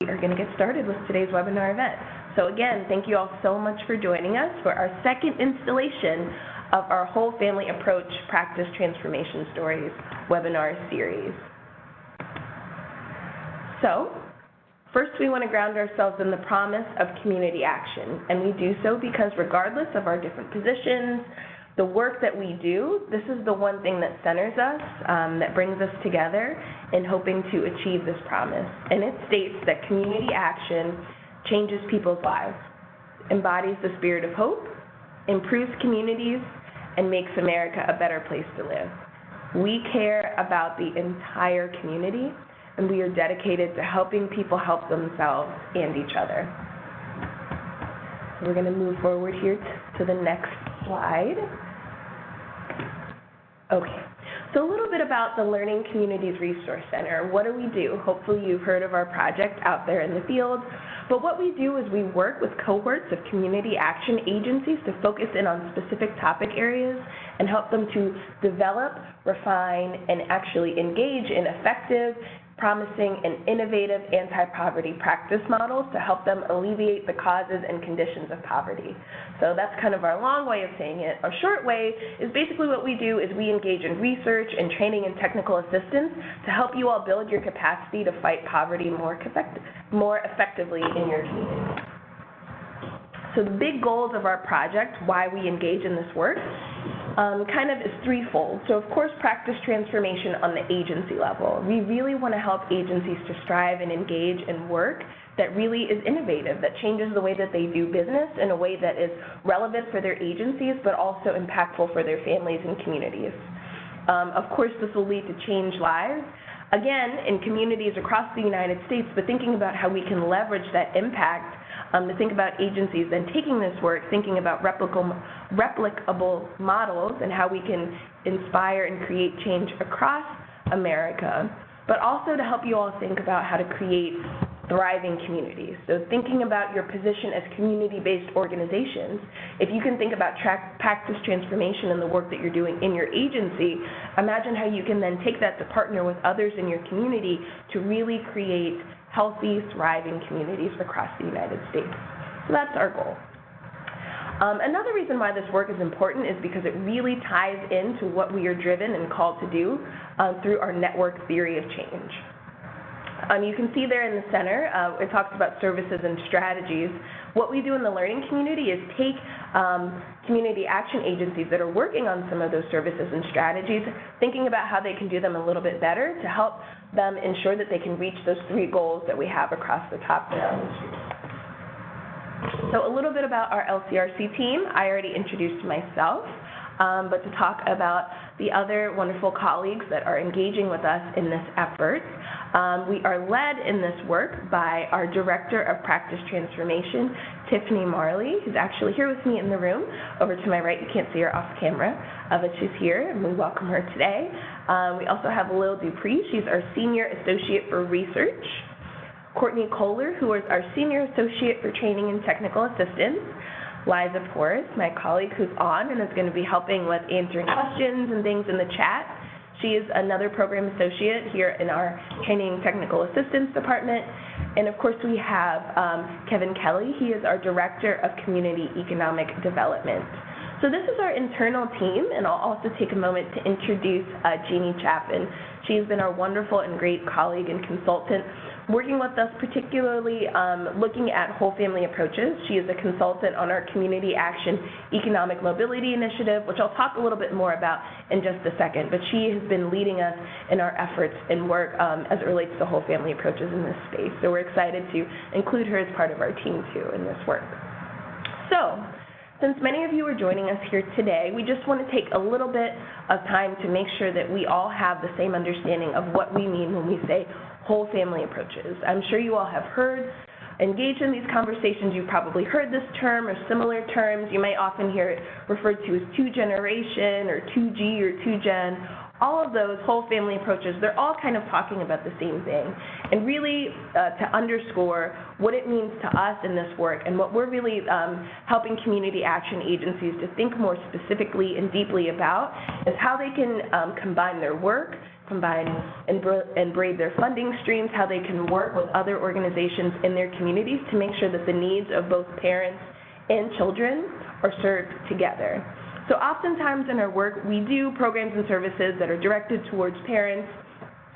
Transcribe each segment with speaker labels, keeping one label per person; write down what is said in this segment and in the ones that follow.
Speaker 1: We are going to get started with today's webinar event. So again, thank you all so much for joining us for our second installation of our Whole Family Approach Practice Transformation Stories webinar series. So, first we want to ground ourselves in the promise of community action, and we do so because regardless of our different positions, the work that we do, this is the one thing that centers us, that brings us together in hoping to achieve this promise. And it states that community action changes people's lives, embodies the spirit of hope, improves communities, and makes America a better place to live. We care about the entire community, and we are dedicated to helping people help themselves and each other. So we're going to move forward here to the next slide. Okay, so a little bit about the Learning Communities Resource Center. What do? Hopefully you've heard of our project out there in the field. But what we do is we work with cohorts of community action agencies to focus in on specific topic areas and help them to develop, refine, and actually engage in effective, promising, and innovative anti-poverty practice models to help them alleviate the causes and conditions of poverty. So that's kind of our long way of saying it. Our short way is basically what we do is we engage in research and training and technical assistance to help you all build your capacity to fight poverty more effectively in your community. So the big goals of our project, why we engage in this work, kind of is threefold. So of course, practice transformation on the agency level. We really want to help agencies to strive and engage in work that really is innovative, that changes the way that they do business in a way that is relevant for their agencies, but also impactful for their families and communities. Of course, this will lead to changed lives, again, in communities across the United States, but thinking about how we can leverage that impact to think about agencies then taking this work, thinking about replicable models and how we can inspire and create change across America, but also to help you all think about how to create thriving communities. So thinking about your position as community-based organizations, if you can think about practice transformation and the work that you're doing in your agency, imagine how you can then take that to partner with others in your community to really create healthy, thriving communities across the United States. So that's our goal. Another reason why this work is important is because it really ties into what we are driven and called to do through our network theory of change. You can see there in the center, it talks about services and strategies. What we do in the learning community is take community action agencies that are working on some of those services and strategies, thinking about how they can do them a little bit better to help them ensure that they can reach those three goals that we have across the top down. So a little bit about our LCRC team. I already introduced myself, but to talk about the other wonderful colleagues that are engaging with us in this effort. We are led in this work by our Director of Practice Transformation, Tiffany Marley, who's actually here with me in the room. Over to my right, you can't see her off camera, but she's here, and we welcome her today. We also have Lil Dupree. She's our Senior Associate for Research. Courtney Kohler, who is our Senior Associate for Training and Technical Assistance. Liza Porras, my colleague who's on and is going to be helping with answering questions and things in the chat. She is another program associate here in our Training and Technical Assistance Department. And of course, we have Kevin Kelly. He is our Director of Community Economic Development. So this is our internal team, and I'll also take a moment to introduce Jeannie Chaffin. She's been our wonderful and great colleague and consultant, working with us particularly looking at whole family approaches. She is a consultant on our Community Action Economic Mobility Initiative, which I'll talk a little bit more about in just a second, but she has been leading us in our efforts and work as it relates to whole family approaches in this space. So we're excited to include her as part of our team too in this work. So, since many of you are joining us here today, we just want to take a little bit of time to make sure that we all have the same understanding of what we mean when we say whole family approaches. I'm sure you all have engaged in these conversations. You've probably heard this term or similar terms. You might often hear it referred to as two-generation or 2G or 2Gen. all of those whole family approaches, they're all kind of talking about the same thing. And really to underscore what it means to us in this work and what we're really helping community action agencies to think more specifically and deeply about is how they can combine their work, combine and braid their funding streams, how they can work with other organizations in their communities to make sure that the needs of both parents and children are served together. So oftentimes in our work, we do programs and services that are directed towards parents.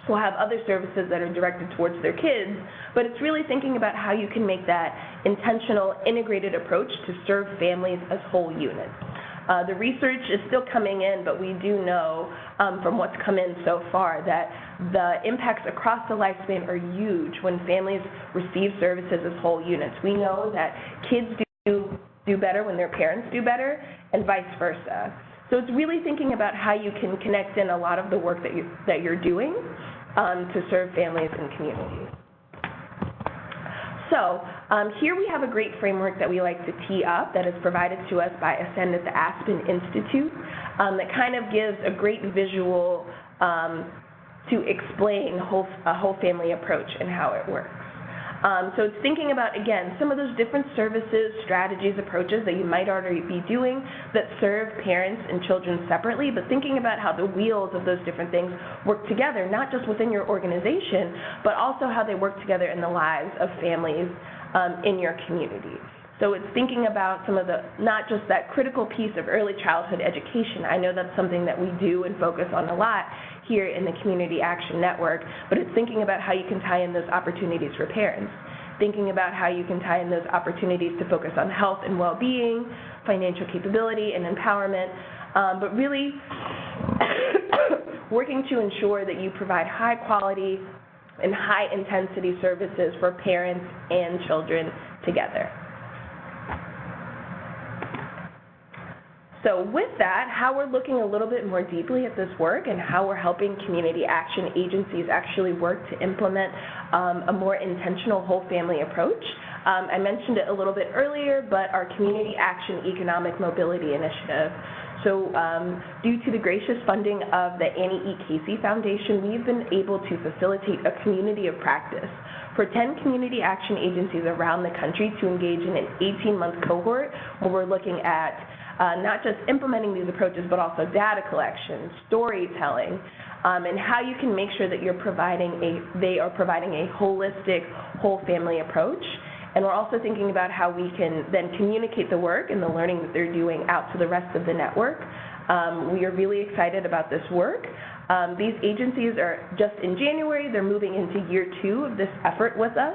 Speaker 1: We'll have other services that are directed towards their kids, but it's really thinking about how you can make that intentional, integrated approach to serve families as whole units. The research is still coming in, but we do know from what's come in so far that the impacts across the lifespan are huge when families receive services as whole units. We know that kids do better when their parents do better, and vice versa. So it's really thinking about how you can connect in a lot of the work that you're doing to serve families and communities. So here we have a great framework that we like to tee up that is provided to us by Ascend at the Aspen Institute that kind of gives a great visual to explain a whole family approach and how it works. So it's thinking about, again, some of those different services, strategies, approaches that you might already be doing that serve parents and children separately, but thinking about how the wheels of those different things work together, not just within your organization, but also how they work together in the lives of families in your community. So it's thinking about some of the, not just that critical piece of early childhood education. I know that's something that we do and focus on a lot here in the Community Action Network, but it's thinking about how you can tie in those opportunities for parents, thinking about how you can tie in those opportunities to focus on health and well-being, financial capability and empowerment, but really working to ensure that you provide high quality and high intensity services for parents and children together. So with that, how we're looking a little bit more deeply at this work and how we're helping community action agencies actually work to implement a more intentional whole family approach. I mentioned it a little bit earlier, but our Community Action Economic Mobility Initiative. So due to the gracious funding of the Annie E. Casey Foundation, we've been able to facilitate a community of practice for 10 community action agencies around the country to engage in an 18-month cohort where we're looking at not just implementing these approaches, but also data collection, storytelling, and how you can make sure that they are providing a holistic, whole family approach. And we're also thinking about how we can then communicate the work and the learning that they're doing out to the rest of the network. We are really excited about this work. These agencies are just in January, they're moving into year 2 of this effort with us.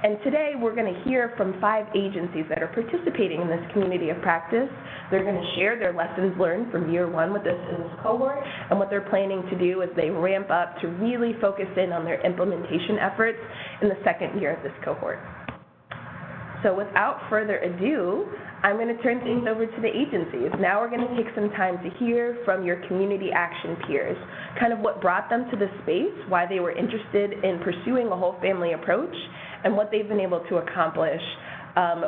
Speaker 1: And today we're going to hear from 5 agencies that are participating in this community of practice. They're going to share their lessons learned from year 1 with us in this cohort and what they're planning to do as they ramp up to really focus in on their implementation efforts in the 2nd year of this cohort. So without further ado, I'm going to turn things over to the agencies. Now we're going to take some time to hear from your community action peers, kind of what brought them to this space, why they were interested in pursuing a whole family approach, and what they've been able to accomplish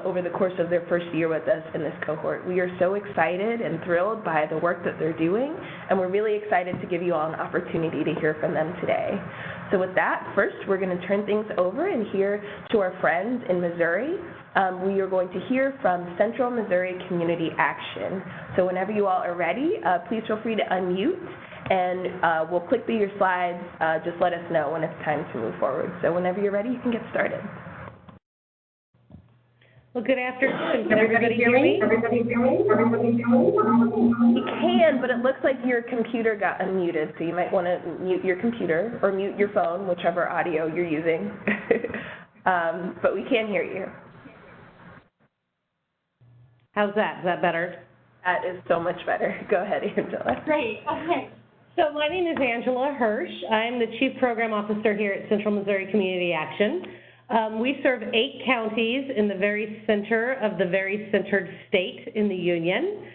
Speaker 1: over the course of their first year with us in this cohort. We are so excited and thrilled by the work that they're doing, and we're really excited to give you all an opportunity to hear from them today. So with that, first we're going to turn things over and hear to our friends in Missouri. We are going to hear from Central Missouri Community Action. So whenever you all are ready, please feel free to unmute, and we'll click through your slides. Just let us know when it's time to move forward. So whenever you're ready, you can get started.
Speaker 2: Well, good afternoon. Can everybody hear me?
Speaker 1: You can, but it looks like your computer got unmuted, so you might want to mute your computer or mute your phone, whichever audio you're using. But we can hear you.
Speaker 2: How's that? Is that better?
Speaker 1: That is so much better. Go ahead, Angela.
Speaker 2: Great. Okay. So my name is Angela Hirsch. I'm the Chief Program Officer here at Central Missouri Community Action. We serve 8 counties in the very center of the very centered state in the Union.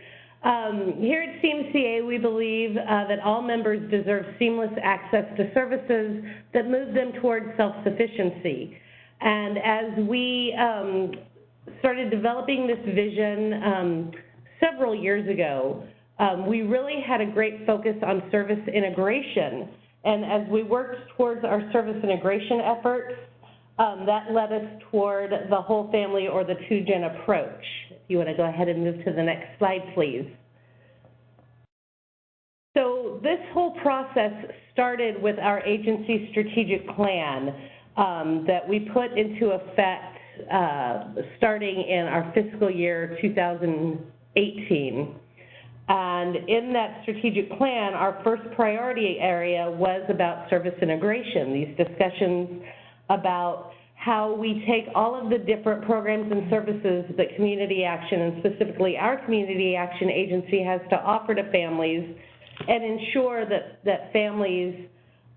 Speaker 2: Here at CMCA, we believe that all members deserve seamless access to services that move them towards self-sufficiency. And as we started developing this vision several years ago, we really had a great focus on service integration. And as we worked towards our service integration efforts, that led us toward the whole family or the 2-gen approach. If you want to go ahead and move to the next slide, please. So this whole process started with our agency strategic plan that we put into effect starting in our fiscal year 2018. And in that strategic plan, our first priority area was about service integration, these discussions about how we take all of the different programs and services that Community Action, and specifically our Community Action Agency, has to offer to families and ensure that families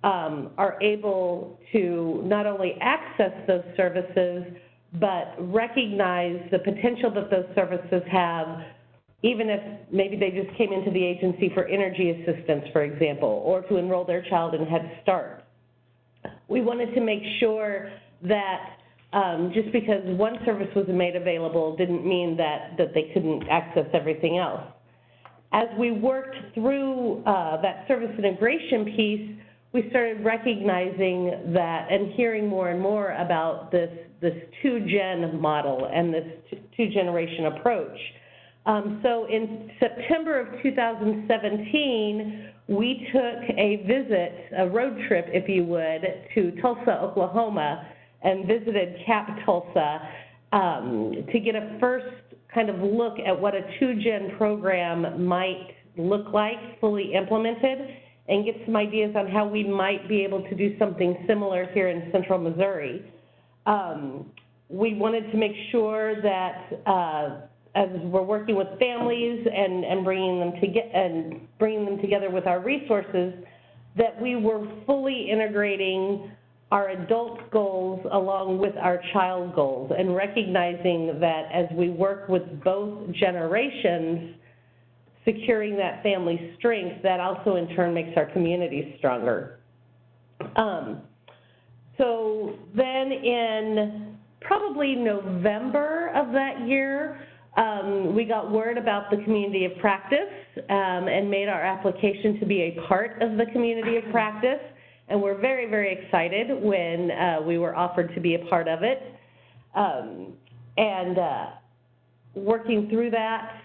Speaker 2: are able to not only access those services, but recognize the potential that those services have, even if maybe they just came into the agency for energy assistance, for example, or to enroll their child in Head Start. We wanted to make sure that just because one service was made available didn't mean that they couldn't access everything else. As we worked through that service integration piece, we started recognizing that and hearing more and more about this 2-gen model and this 2-generation approach. So in September of 2017, we took a visit, a road trip, if you would, to Tulsa, Oklahoma, and visited CAP Tulsa to get a first kind of look at what a 2-gen program might look like fully implemented, and get some ideas on how we might be able to do something similar here in Central Missouri. We wanted to make sure that as we're working with families and bringing them together with our resources, that we were fully integrating our adult goals along with our child goals, and recognizing that as we work with both generations, securing that family strength, that also in turn makes our communities stronger. So then in probably November of that year, we got word about the community of practice and made our application to be a part of the community of practice. And we're very, very excited when we were offered to be a part of it. Working through that,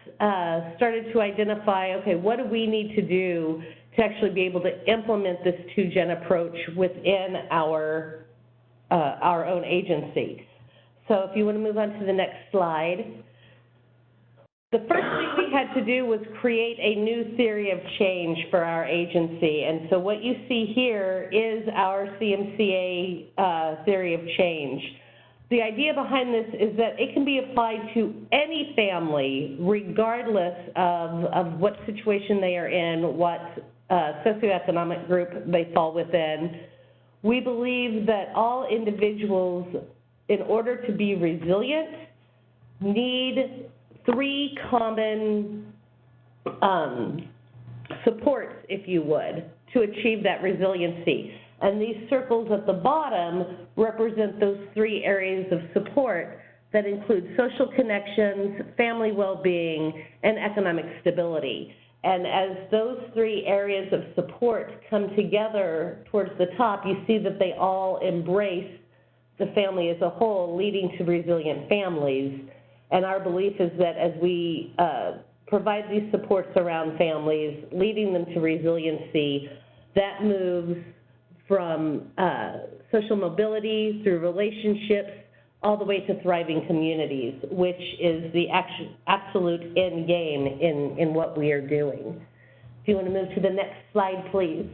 Speaker 2: started to identify, okay, what do we need to do to actually be able to implement this 2-gen approach within our own agency. So if you want to move on to the next slide. The first thing we had to do was create a new theory of change for our agency. And so what you see here is our CMCA theory of change. The idea behind this is that it can be applied to any family, regardless of what situation they are in, what socioeconomic group they fall within. We believe that all individuals, in order to be resilient, need 3 common supports, if you would, to achieve that resiliency. And these circles at the bottom represent those 3 areas of support that include social connections, family well-being, and economic stability. And as those 3 areas of support come together towards the top, you see that they all embrace the family as a whole, leading to resilient families. And our belief is that as we provide these supports around families, leading them to resiliency, that moves from social mobility through relationships all the way to thriving communities, which is the absolute end game in what we are doing. If you want to move to the next slide, please.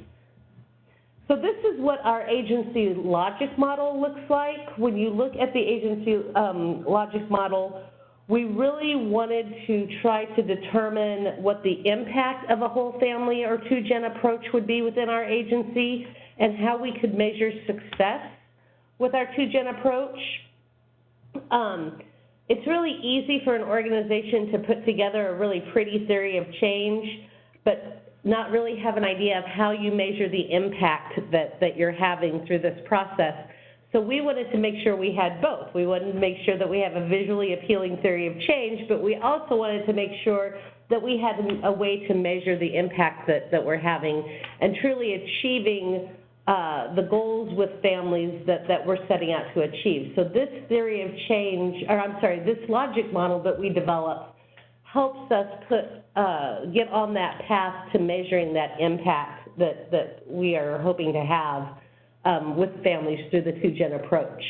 Speaker 2: So this is what our agency logic model looks like. When you look at the agency logic model, we really wanted to try to determine what the impact of a whole family or 2-gen approach would be within our agency, and how we could measure success with our 2-gen approach. It's really easy for an organization to put together a really pretty theory of change, but not really have an idea of how you measure the impact that you're having through this process. So we wanted to make sure we had both. We wanted to make sure that we have a visually appealing theory of change, but we also wanted to make sure that we had a way to measure the impact that we're having and truly achieving the goals with families that we're setting out to achieve. So this theory of change, this logic model that we developed helps us get on that path to measuring that impact that we are hoping to have with families through the 2-gen approach.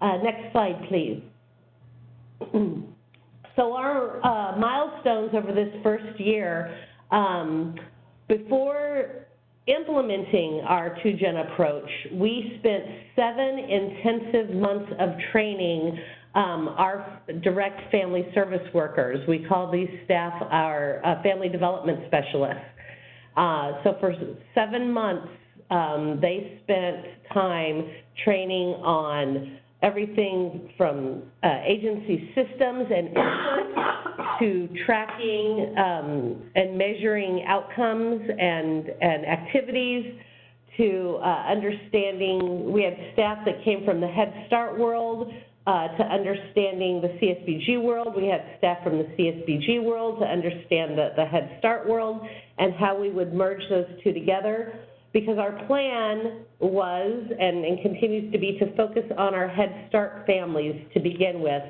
Speaker 2: Next slide, please. So our milestones over this first year, before implementing our 2-gen approach, we spent 7 intensive months of training our direct family service workers. We call these staff our family development specialists. So for 7 months, they spent time training on everything from agency systems and input to tracking and measuring outcomes and activities to understanding. We had staff that came from the Head Start world to understanding the CSBG world. We had staff from the CSBG world to understand the Head Start world and how we would merge those two together, because our plan was and continues to be to focus on our Head Start families to begin with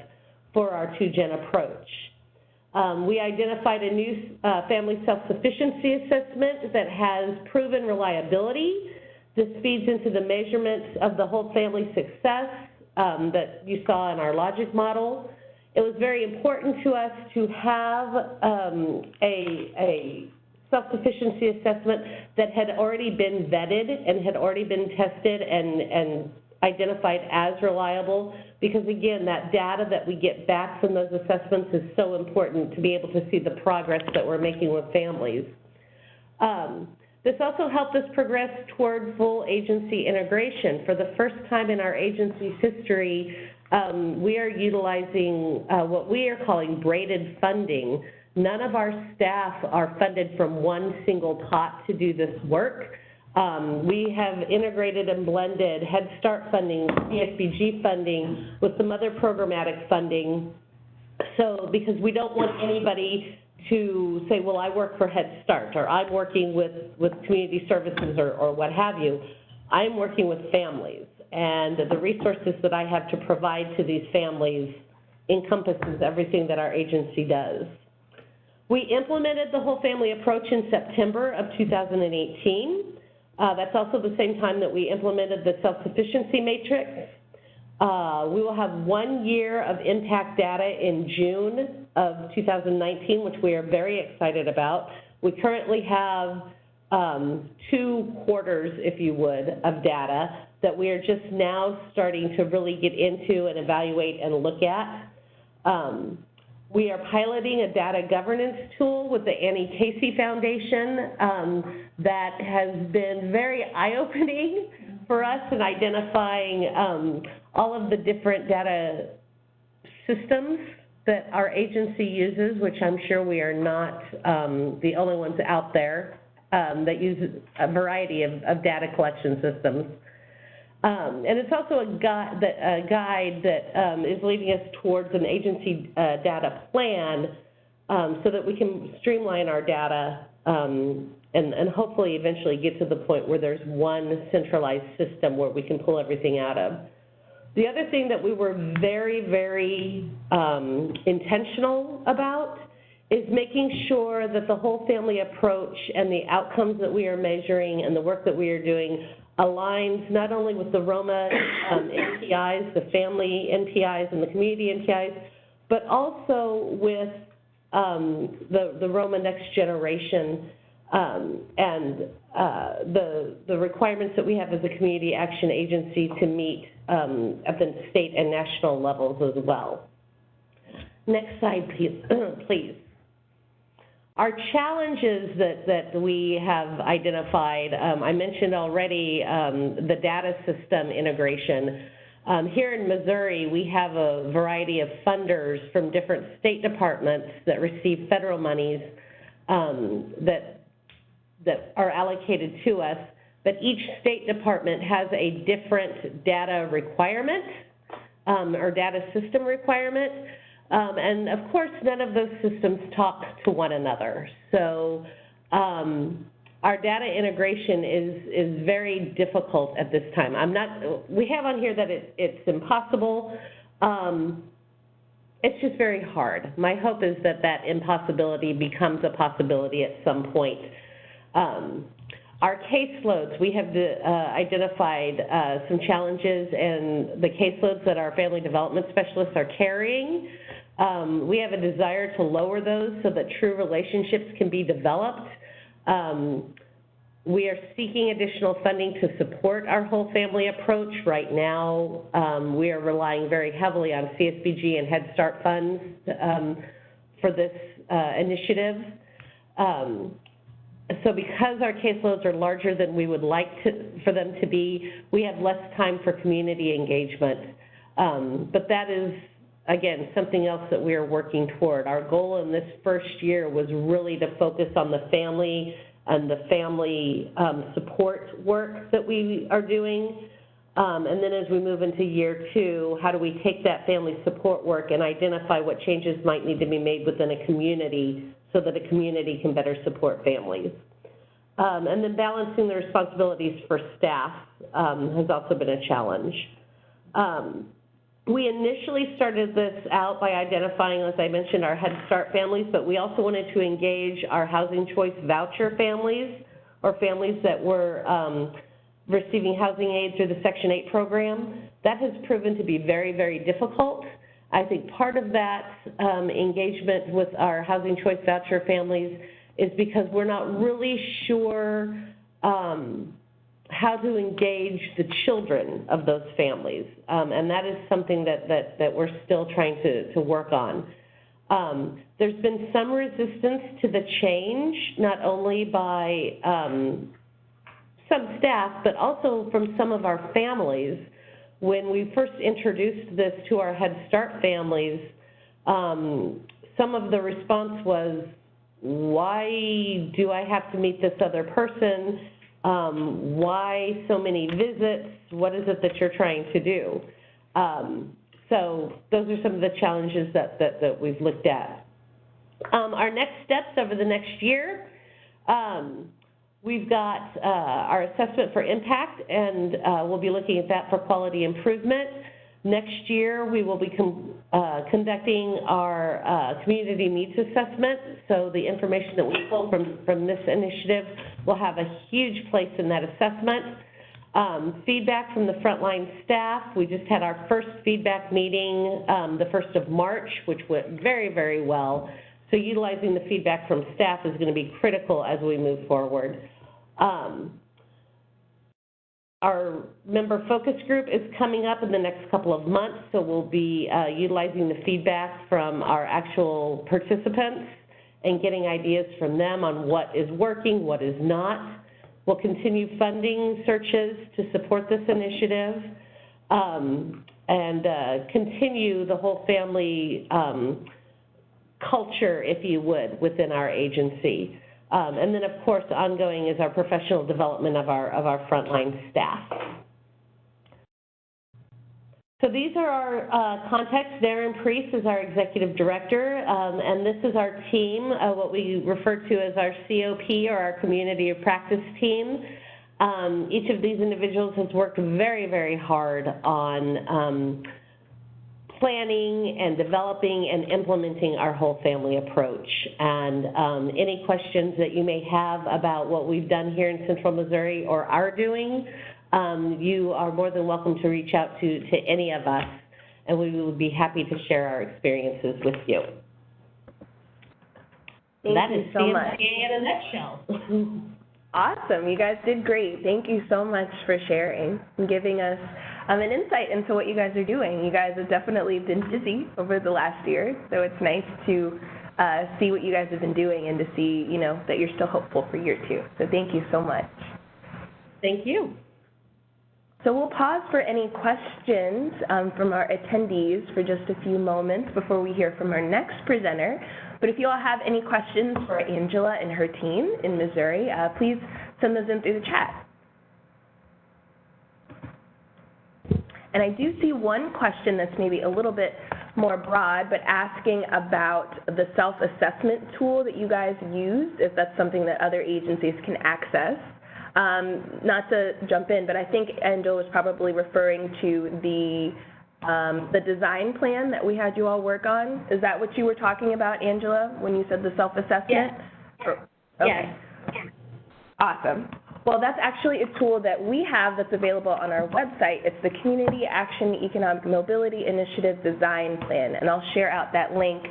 Speaker 2: for our 2-gen approach. We identified a new family self-sufficiency assessment that has proven reliability. This feeds into the measurements of the whole family success that you saw in our logic model. It was very important to us to have a self-sufficiency assessment that had already been vetted and had already been tested and identified as reliable, because again, that data that we get back from those assessments is so important to be able to see the progress that we're making with families. This also helped us progress toward full agency integration. For the first time in our agency's history, we are utilizing what we are calling braided funding. None of our staff are funded from one single pot to do this work. We have integrated and blended Head Start funding, CSBG funding, with some other programmatic funding. So, because we don't want anybody to say, well, I work for Head Start, or I'm working with community services, or what have you. I'm working with families, and the resources that I have to provide to these families encompasses everything that our agency does. We implemented the whole family approach in September of 2018. That's also the same time that we implemented the self-sufficiency matrix. We will have 1 year of impact data in June of 2019, which we are very excited about. We currently have 2 quarters, if you would, of data that we are just now starting to really get into and evaluate and look at. We are piloting a data governance tool with the Annie Casey Foundation that has been very eye-opening for us in identifying all of the different data systems that our agency uses, which I'm sure we are not the only ones out there that use a variety of data collection systems. And it's also a guide that is leading us towards an agency data plan so that we can streamline our data and hopefully eventually get to the point where there's one centralized system where we can pull everything out of. The other thing that we were very, very intentional about is making sure that the whole family approach and the outcomes that we are measuring and the work that we are doing aligns not only with the Roma NPIs, the family NPIs and the community NPIs, but also with the Roma Next Generation and the requirements that we have as a community action agency to meet at the state and national levels as well. Next slide, please. Our challenges that we have identified, I mentioned already the data system integration. Here in Missouri, we have a variety of funders from different state departments that receive federal monies that are allocated to us, but each state department has a different data requirement or data system requirement. And of course, none of those systems talk to one another. So our data integration is very difficult at this time. We have on here that it's impossible. It's just very hard. My hope is that that impossibility becomes a possibility at some point. Our caseloads, we have identified some challenges in the caseloads that our family development specialists are carrying. We have a desire to lower those so that true relationships can be developed. We are seeking additional funding to support our whole family approach. Right now, we are relying very heavily on CSBG and Head Start funds for this initiative. So because our caseloads are larger than we would like for them to be, we have less time for community engagement. But that is, again, something else that we are working toward. Our goal in this first year was really to focus on the family and the family support work that we are doing. And then as we move into year 2, how do we take that family support work and identify what changes might need to be made within a community so that a community can better support families. And then balancing the responsibilities for staff has also been a challenge. We initially started this out by identifying, as I mentioned, our Head Start families, but we also wanted to engage our Housing Choice Voucher families, or families that were receiving housing aid through the Section 8 program. That has proven to be very, very difficult. I think part of that engagement with our Housing Choice Voucher families is because we're not really sure how to engage the children of those families, and that is something that we're still trying to work on. There's been some resistance to the change, not only by some staff, but also from some of our families. When we first introduced this to our Head Start families, some of the response was, why do I have to meet this other person? Why so many visits? What is it that you're trying to do? So those are some of the challenges that we've looked at. Our next steps over the next year, we've got our assessment for impact, and we'll be looking at that for quality improvement. Next year, we will be conducting our community needs assessment, so the information that we pull from this initiative will have a huge place in that assessment. Feedback from the frontline staff. We just had our first feedback meeting the 1st of March, which went very, very well. So utilizing the feedback from staff is going to be critical as we move forward. Our member focus group is coming up in the next couple of months, so we'll be utilizing the feedback from our actual participants and getting ideas from them on what is working, what is not. We'll continue funding searches to support this initiative and continue the whole family culture, if you would, within our agency. And then, of course, ongoing is our professional development of our frontline staff. So these are our contacts. Darren Priest is our executive director, and this is our team, what we refer to as our COP, or our community of practice team. Each of these individuals has worked very, very hard on planning and developing and implementing our whole family approach. And any questions that you may have about what we've done here in Central Missouri or are doing, you are more than welcome to reach out to any of us, and we will be happy to share our experiences with you.
Speaker 1: Thank you so much.
Speaker 2: in a nutshell.
Speaker 1: Awesome. You guys did great. Thank you so much for sharing and giving us an insight into what you guys are doing. You guys have definitely been busy over the last year, so it's nice to see what you guys have been doing and to see, you know, that you're still hopeful for year 2. So thank you so much.
Speaker 2: Thank you.
Speaker 1: So we'll pause for any questions from our attendees for just a few moments before we hear from our next presenter. But if you all have any questions for Angela and her team in Missouri, please send those in through the chat. And I do see one question that's maybe a little bit more broad, but asking about the self-assessment tool that you guys use, if that's something that other agencies can access. Not to jump in, but I think Angela was probably referring to the design plan that we had you all work on. Is that what you were talking about, Angela, when you said the self-assessment?
Speaker 2: Yes.
Speaker 1: Okay.
Speaker 2: Yes.
Speaker 1: Awesome. Well, that's actually a tool that we have that's available on our website. It's the Community Action Economic Mobility Initiative Design Plan, and I'll share out that link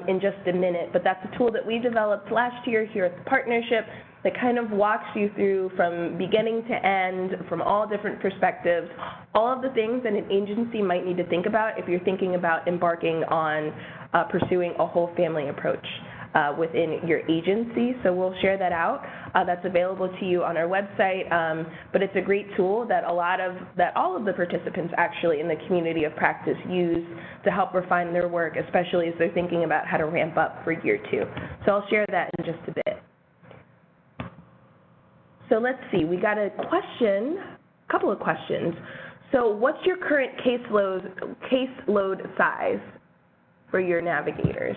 Speaker 1: in just a minute. But that's a tool that we developed last year here at the partnership that kind of walks you through from beginning to end, from all different perspectives, all of the things that an agency might need to think about if you're thinking about embarking on pursuing a whole family approach within your agency. So we'll share that out. That's available to you on our website, but it's a great tool that all of the participants actually in the community of practice use to help refine their work, especially as they're thinking about how to ramp up for year 2. So I'll share that in just a bit. So let's see, we got a couple of questions. So what's your current caseload size for your navigators?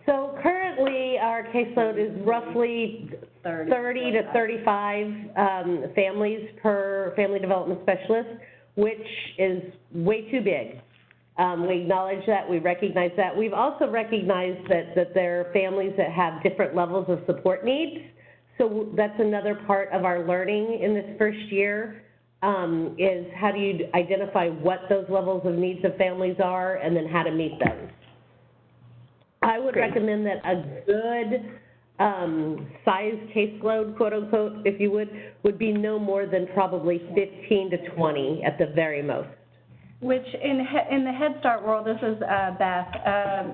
Speaker 2: So currently our caseload is roughly 30 to 35 families per family development specialist, which is way too big. We acknowledge that, we recognize that. We've also recognized that there are families that have different levels of support needs. So that's another part of our learning in this first year, is how do you identify what those levels of needs of families are and then how to meet those. I would recommend that a good size caseload, quote unquote, if you would be no more than probably 15 to 20 at the very most.
Speaker 3: Which in the Head Start world, this is Beth,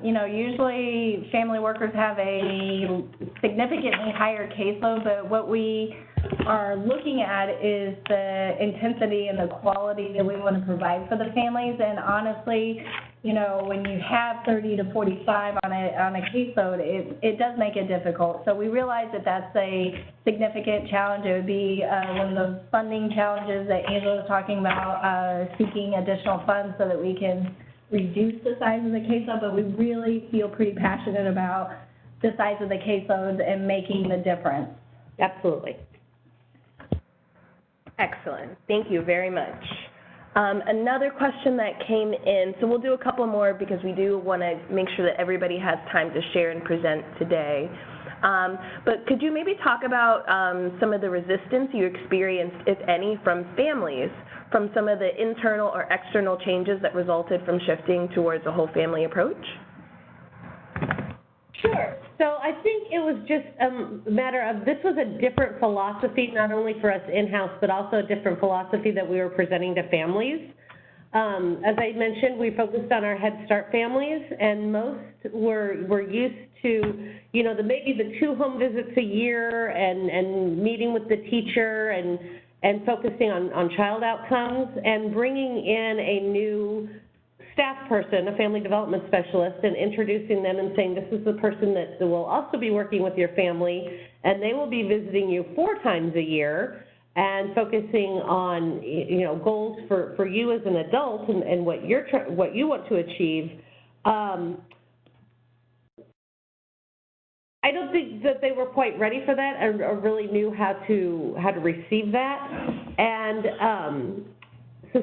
Speaker 3: usually family workers have a significantly higher caseload, but what we are looking at is the intensity and the quality that we want to provide for the families. And honestly, when you have 30 to 45 on a caseload, it does make it difficult. So we realize that that's a significant challenge. It would be one of those funding challenges that Angela was talking about, seeking additional funds so that we can reduce the size of the caseload, but we really feel pretty passionate about the size of the caseloads and making the difference.
Speaker 2: Absolutely.
Speaker 1: Excellent. Thank you very much. Another question that came in, so we'll do a couple more because we do want to make sure that everybody has time to share and present today. But could you maybe talk about some of the resistance you experienced, if any, from families, from some of the internal or external changes that resulted from shifting towards a whole family approach?
Speaker 2: Sure. So I think it was just a matter of, this was a different philosophy, not only for us in-house, but also a different philosophy that we were presenting to families. As I mentioned, we focused on our Head Start families, and most were used to, maybe the 2 home visits a year and meeting with the teacher and focusing on child outcomes, and bringing in a new staff person, a family development specialist, and introducing them and saying, this is the person that will also be working with your family, and they will be visiting you 4 times a year and focusing on, goals for you as an adult and what you want to achieve. I don't think that they were quite ready for that or really knew how to receive that, and so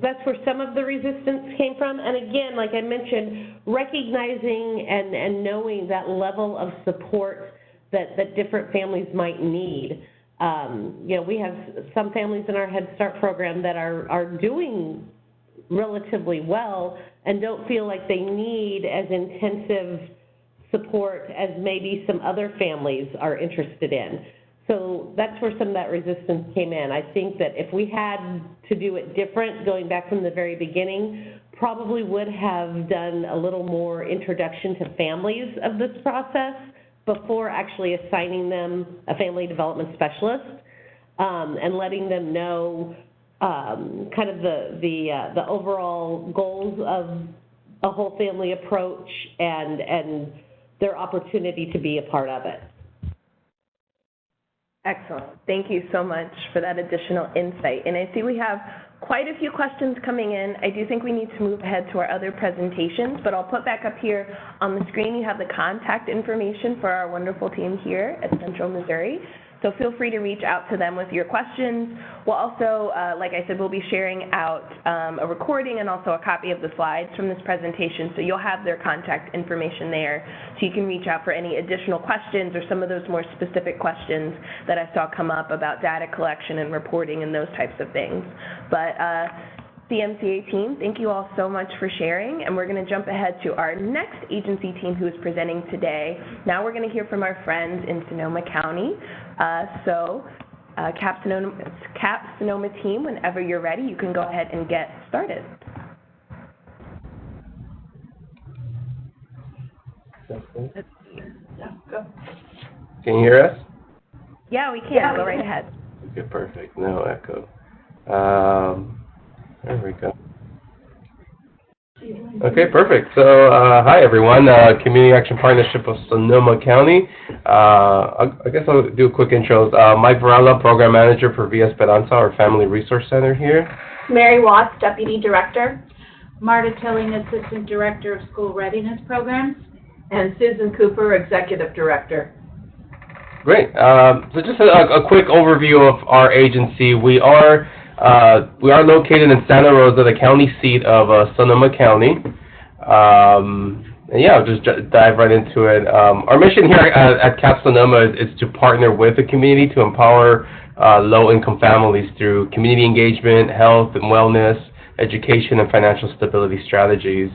Speaker 2: that's where some of the resistance came from. And again, like I mentioned, recognizing and knowing that level of support that different families might need. We have some families in our Head Start program that are doing relatively well and don't feel like they need as intensive support as maybe some other families are interested in. So that's where some of that resistance came in. I think that if we had to do it different, going back from the very beginning, probably would have done a little more introduction to families of this process before actually assigning them a family development specialist, and letting them know kind of the overall goals of a whole family approach and their opportunity to be a part of it.
Speaker 1: Excellent. Thank you so much for that additional insight. And I see we have quite a few questions coming in. I do think we need to move ahead to our other presentations, but I'll put back up here on the screen, you have the contact information for our wonderful team here at Central Missouri. So feel free to reach out to them with your questions. We'll also, like I said, we'll be sharing out a recording and also a copy of the slides from this presentation, so you'll have their contact information there, so you can reach out for any additional questions or some of those more specific questions that I saw come up about data collection and reporting and those types of things. But CMCA team, thank you all so much for sharing, and we're going to jump ahead to our next agency team who is presenting today. Now we're going to hear from our friends in Sonoma County. CAP Sonoma team, whenever you're ready, you can go ahead and get started.
Speaker 4: Can you hear us?
Speaker 1: Yeah, we can. Go right ahead.
Speaker 4: Okay, perfect. No echo. There we go. Okay, perfect. So, hi everyone. Community Action Partnership of Sonoma County. I guess I'll do a quick intro. Mike Varela, Program Manager for V. Esperanza, our Family Resource Center here.
Speaker 5: Mary Watts, Deputy Director. Marta Tilling, Assistant Director of School Readiness Programs.
Speaker 6: And Susan Cooper, Executive Director.
Speaker 4: Great. So just a quick overview of our agency. We are located in Santa Rosa, the county seat of Sonoma County. And yeah, I'll just dive right into it. Our mission here at CAP Sonoma is to partner with the community to empower low-income families through community engagement, health and wellness, education, and financial stability strategies.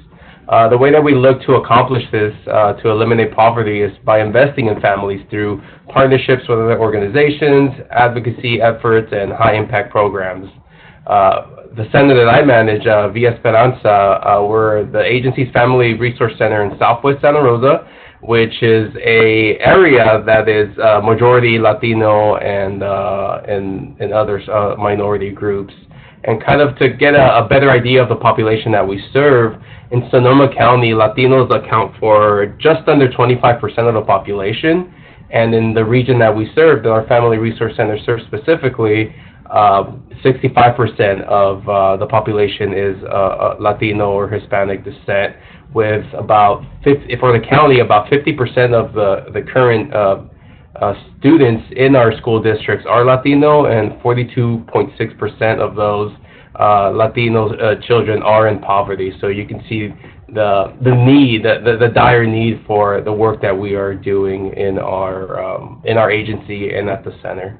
Speaker 4: The way that we look to accomplish this, to eliminate poverty, is by investing in families through partnerships with other organizations, advocacy efforts, and high-impact programs. The center that I manage, V. Esperanza, we're the agency's Family Resource Center in Southwest Santa Rosa, which is an area that is majority Latino and other minority groups. And kind of to get a better idea of the population that we serve, in Sonoma County, Latinos account for just under 25% of the population. And in the region that we serve, that our Family Resource Center serves specifically, 65% of the population is Latino or Hispanic descent, with about 50, for the county, about 50% of the current students in our school districts are Latino, and 42.6% of those Latino children are in poverty. So you can see the need, the dire need for the work that we are doing in our agency and at the center.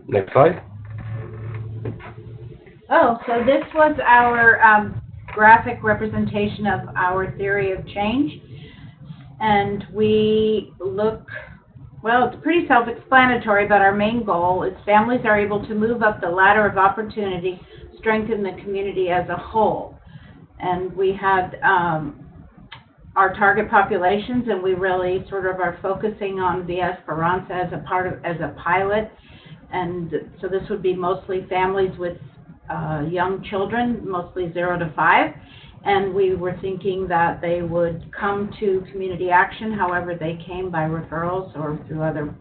Speaker 4: Next slide.
Speaker 5: Oh, so this was our graphic representation of our theory of change. And we look, well, it's pretty self-explanatory, but our main goal is families are able to move up the ladder of opportunity, strengthen the community as a whole. And we had our target populations, and we really sort of are focusing on the Esperanza as a pilot. And so this would be mostly families with young children, mostly 0 to 5. And we were thinking that they would come to community action, however they came, by referrals or through other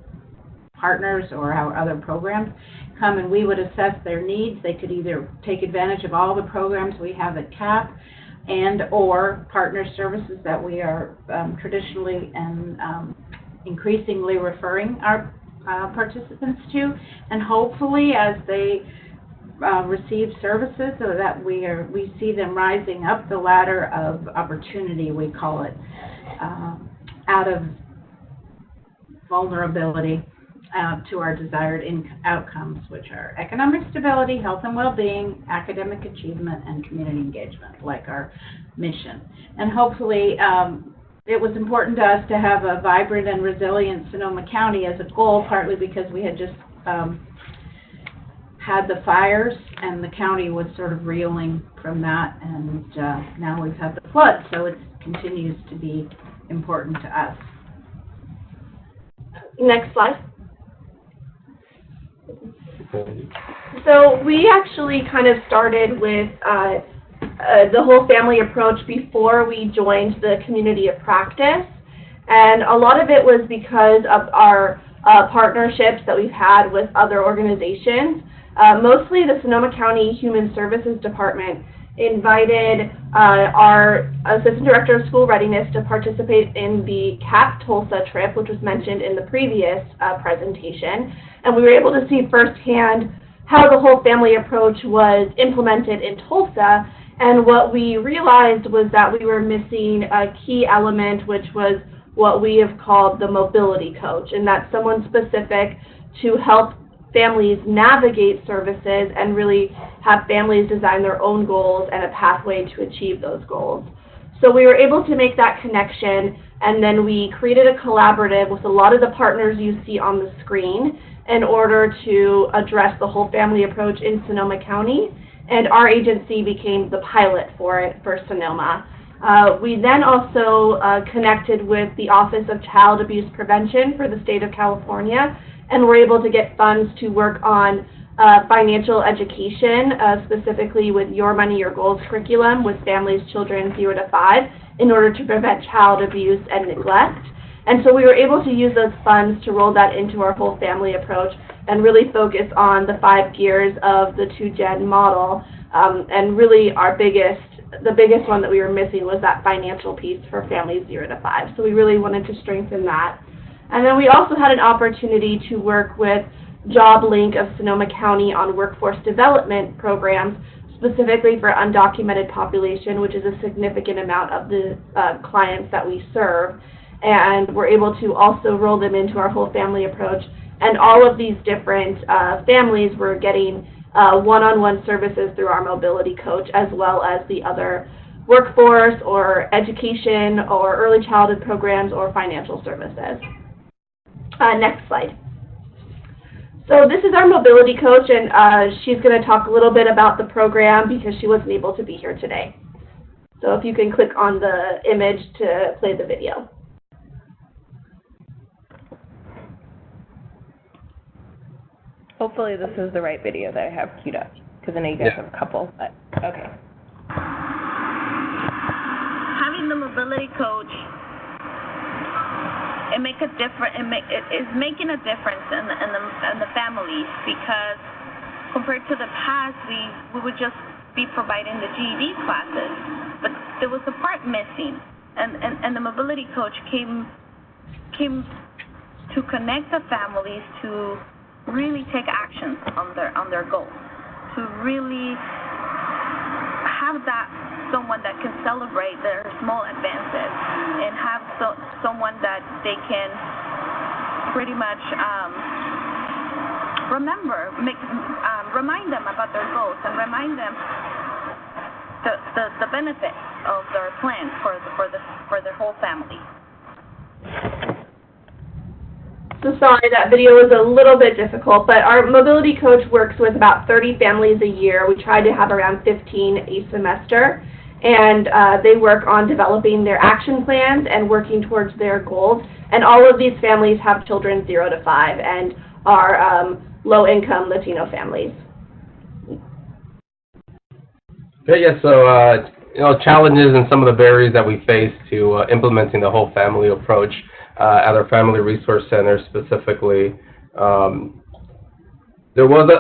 Speaker 5: partners or our other programs, come and we would assess their needs. They could either take advantage of all the programs we have at CAP and or partner services that we are traditionally and increasingly referring our participants to, and hopefully as they receive services so that we see them rising up the ladder of opportunity, we call it, out of vulnerability to our desired outcomes, which are economic stability, health and well-being, academic achievement, and community engagement, like our mission. And hopefully, it was important to us to have a vibrant and resilient Sonoma County as a goal, partly because we had just had the fires, and the county was sort of reeling from that, and now we've had the flood, so it continues to be important to us.
Speaker 7: Next slide. So we actually kind of started with the whole family approach before we joined the community of practice, and a lot of it was because of our partnerships that we've had with other organizations. Mostly the Sonoma County Human Services Department invited our Assistant Director of School Readiness to participate in the CAP Tulsa trip, which was mentioned in the previous presentation. And we were able to see firsthand how the whole family approach was implemented in Tulsa. And what we realized was that we were missing a key element, which was what we have called the mobility coach. And that's someone specific to help families navigate services and really have families design their own goals and a pathway to achieve those goals. So we were able to make that connection, and then we created a collaborative with a lot of the partners you see on the screen in order to address the whole family approach in Sonoma County, and our agency became the pilot for it for Sonoma. We then also connected with the Office of Child Abuse Prevention for the state of California, and we're able to get funds to work on financial education, specifically with Your Money, Your Goals curriculum with families, children 0 to 5, in order to prevent child abuse and neglect. And so we were able to use those funds to roll that into our whole family approach and really focus on the 5 gears of the 2-gen model. And really the biggest one that we were missing was that financial piece for families 0 to 5. So we really wanted to strengthen that. And then we also had an opportunity to work with JobLink of Sonoma County on workforce development programs, specifically for undocumented population, which is a significant amount of the clients that we serve. And we're able to also roll them into our whole family approach. And all of these different families were getting one-on-one services through our mobility coach, as well as the other workforce or education or early childhood programs or financial services. Next slide. So this is our mobility coach, and she's going to talk a little bit about the program because she wasn't able to be here today. So if you can click on the image to play the video.
Speaker 1: Hopefully this is the right video that I have queued up, because I know you guys have a couple, but okay.
Speaker 8: Having the mobility coach, it is making a difference in the families, because compared to the past, we would just be providing the GED classes, but there was a part missing, and the mobility coach came to connect the families to really take actions on their goals, to really have that someone that can celebrate their small advances and have someone that they can pretty much remind them about their goals and remind them the benefits of their plan for their whole family.
Speaker 7: So sorry, that video was a little bit difficult, but our mobility coach works with about 30 families a year. We try to have around 15 a semester, and they work on developing their action plans and working towards their goals. And all of these families have children 0 to 5 and are low-income Latino families.
Speaker 4: Yeah, so challenges and some of the barriers that we face to implementing the whole family approach at our Family Resource Center specifically. There was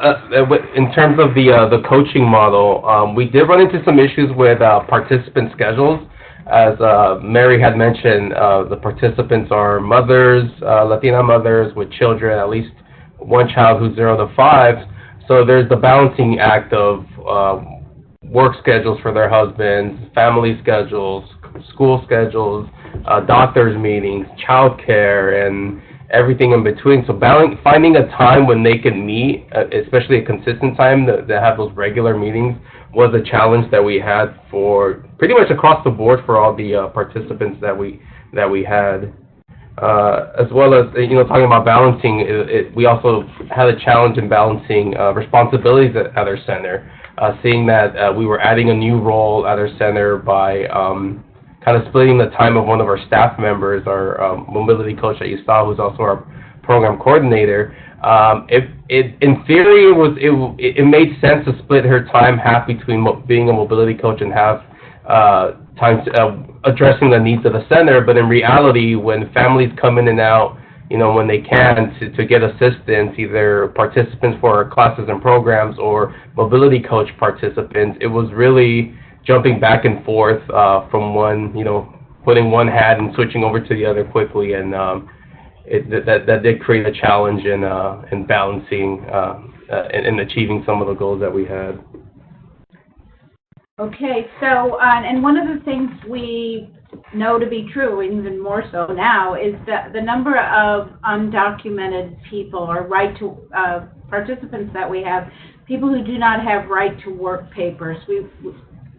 Speaker 4: in terms of the coaching model, we did run into some issues with participant schedules. As Mary had mentioned, the participants are mothers, Latina mothers with children, at least one child who's 0 to 5. So there's the balancing act of work schedules for their husbands, family schedules, school schedules, doctor's meetings, child care, and everything in between. So finding a time when they can meet, especially a consistent time to have those regular meetings, was a challenge that we had for pretty much across the board for all the participants that we had. As well as, talking about balancing, we also had a challenge in balancing responsibilities at our center, seeing that we were adding a new role at our center by kind of splitting the time of one of our staff members, our mobility coach that you saw, who's also our program coordinator. In theory, it made sense to split her time half between being a mobility coach and half time addressing the needs of the center. But in reality, when families come in and out when they can, to get assistance, either participants for our classes and programs or mobility coach participants. It was really jumping back and forth from one, putting one hat and switching over to the other quickly, and that did create a challenge in balancing and achieving some of the goals that we had.
Speaker 5: Okay, so, and one of the things we know to be true, even more so now, is that the number of undocumented people or participants that we have, people who do not have right-to-work papers.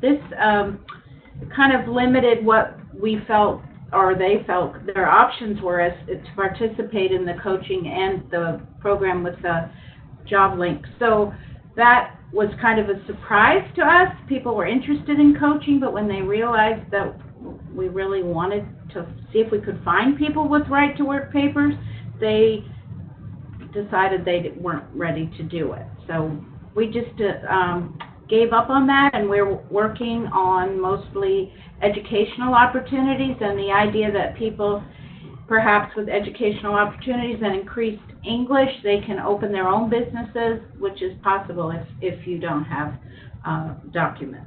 Speaker 5: This kind of limited what we felt, or they felt, their options were as to participate in the coaching and the program with the job link. So that was kind of a surprise to us. People were interested in coaching, but when they realized that we really wanted to see if we could find people with right-to-work papers, they decided they weren't ready to do it. So we just gave up on that, and we're working on mostly educational opportunities, and the idea that people, perhaps with educational opportunities and increased English, they can open their own businesses, which is possible if you don't have documents.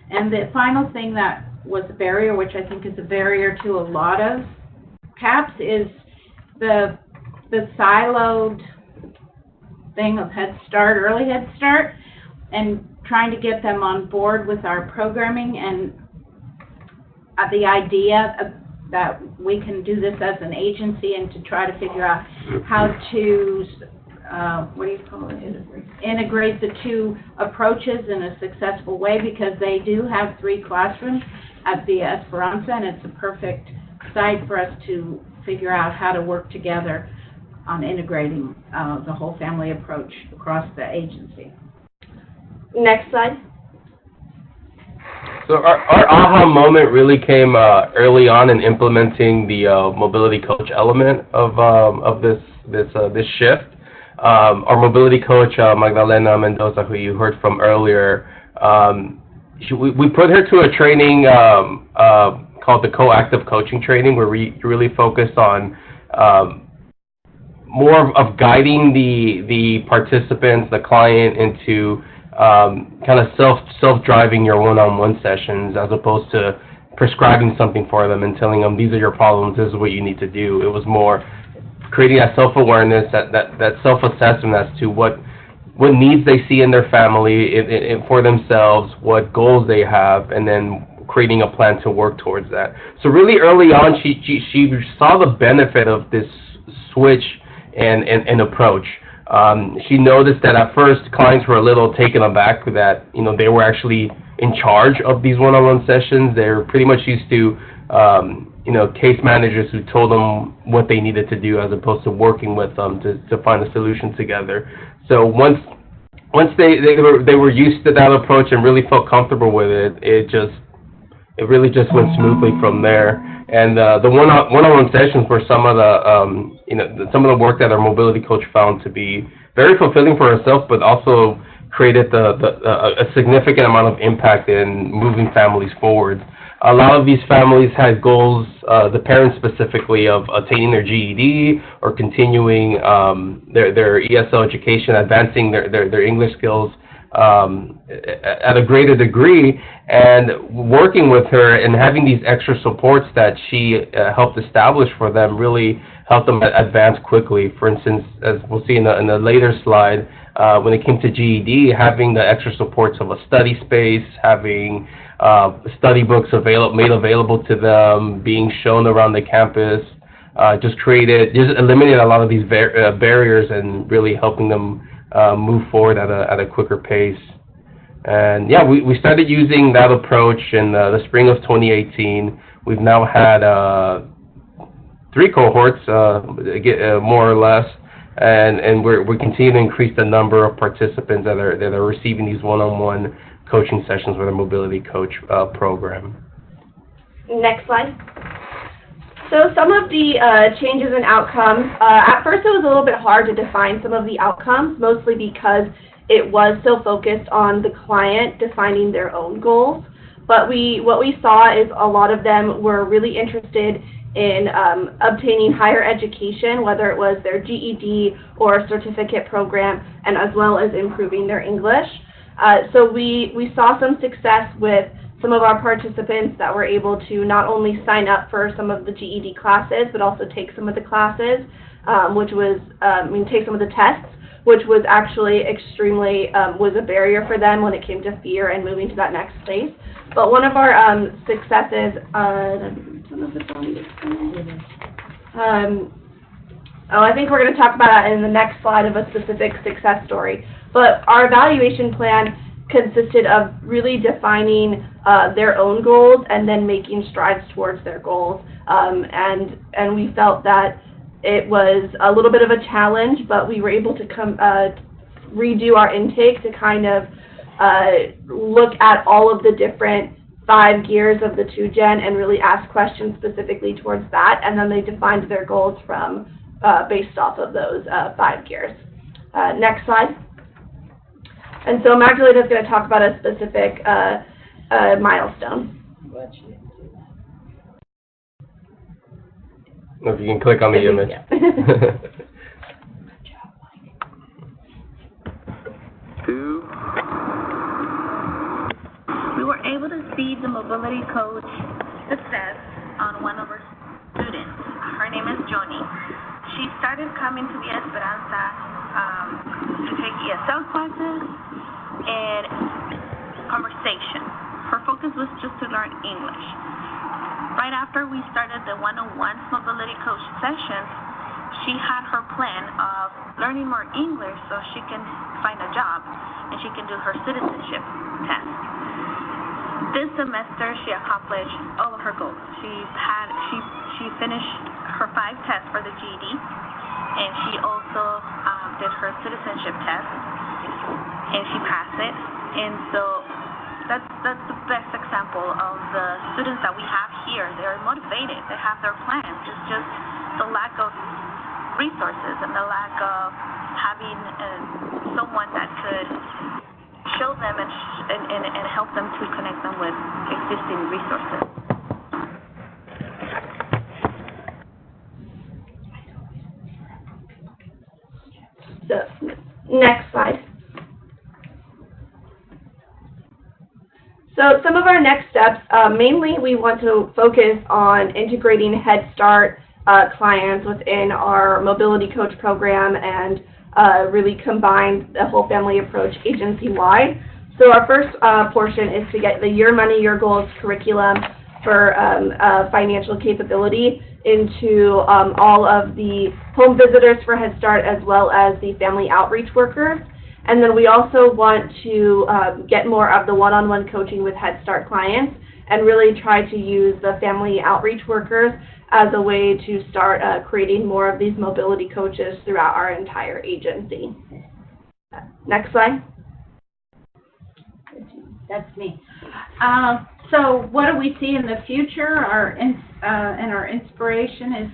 Speaker 5: And the final thing that was a barrier, which I think is a barrier to a lot of CAPs, is the siloed thing of Head Start, early Head Start, and trying to get them on board with our programming, and the idea that we can do this as an agency and to try to figure out how to, integrate the two approaches in a successful way, because they do have 3 classrooms at the Esperanza, and it's a perfect site for us to figure out how to work together on integrating the whole family approach across the agency.
Speaker 7: Next slide.
Speaker 4: So our aha moment really came early on in implementing the mobility coach element of this shift. Our mobility coach, Magdalena Mendoza, who you heard from earlier, we put her to a training called the Co-Active Coaching Training, where we really focus on more of guiding the participants, the client, into kind of self-driving your one-on-one sessions, as opposed to prescribing something for them and telling them, these are your problems, this is what you need to do. It was more creating that self-awareness, that self-assessment as to what needs they see in their family, for themselves, what goals they have, and then creating a plan to work towards that. So really early on, she saw the benefit of this switch and approach. She noticed that at first clients were a little taken aback that they were actually in charge of these one-on-one sessions. They were pretty much used to case managers who told them what they needed to do, as opposed to working with them to find a solution together. So once they were used to that approach and really felt comfortable with it, it really just went smoothly from there. And the one-on-one sessions were some of the work that our mobility coach found to be very fulfilling for herself, but also created a significant amount of impact in moving families forward. A lot of these families had goals, the parents specifically, of attaining their GED or continuing their ESL education, advancing their English skills at a greater degree. And working with her and having these extra supports that she helped establish for them really helped them advance quickly. For instance, as we'll see in the later slide, when it came to GED, having the extra supports of a study space, having study books made available to them, being shown around the campus, just eliminated a lot of these barriers and really helping them move forward at a quicker pace. And yeah, we started using that approach in the spring of 2018. We've now had 3 cohorts, more or less, and we continue to increase the number of participants that are receiving these one-on-one coaching sessions with our mobility coach program.
Speaker 7: Next slide. So some of the changes and outcomes, at first it was a little bit hard to define some of the outcomes, mostly because it was so focused on the client defining their own goals. But what we saw is a lot of them were really interested in obtaining higher education, whether it was their GED or a certificate program, and as well as improving their English. So we saw some success with some of our participants that were able to not only sign up for some of the GED classes, but also take some of the classes, take some of the tests, which was actually extremely, was a barrier for them when it came to fear and moving to that next place. But one of our successes, I think we're going to talk about that in the next slide of a specific success story. But our evaluation plan consisted of really defining their own goals and then making strides towards their goals. And we felt that it was a little bit of a challenge, but we were able to redo our intake to kind of look at all of the different 5 gears of the 2-gen and really ask questions specifically towards that, and then they defined their goals from based off of those 5 gears. Next slide. And so Magdalena is going to talk about a specific milestone.
Speaker 4: If you can click on the image.
Speaker 8: We were able to see the mobility coach success on one of our students. Her name is Joni. She started coming to the Esperanza to take ESL classes and conversation. Her focus was just to learn English. Right after we started the one-on-one mobility coach sessions, she had her plan of learning more English so she can find a job and she can do her citizenship test. This semester, she accomplished all of her goals. She finished her 5 tests for the GED, and she also did her citizenship test, and she passed it. And so that's the best example of the students that we have here. They're motivated. They have their plans. It's just the lack of resources and the lack of having someone that could show them and help them to connect them with existing resources.
Speaker 7: So, next slide. So some of our next steps, mainly we want to focus on integrating Head Start clients within our mobility coach program and really combine the whole family approach agency-wide. So our first portion is to get the Your Money, Your Goals curriculum for financial capability into all of the home visitors for Head Start as well as the family outreach workers. And then we also want to get more of the one-on-one coaching with Head Start clients and really try to use the family outreach workers as a way to start creating more of these mobility coaches throughout our entire agency. Next slide.
Speaker 5: That's me. So what do we see in the future? Our inspiration is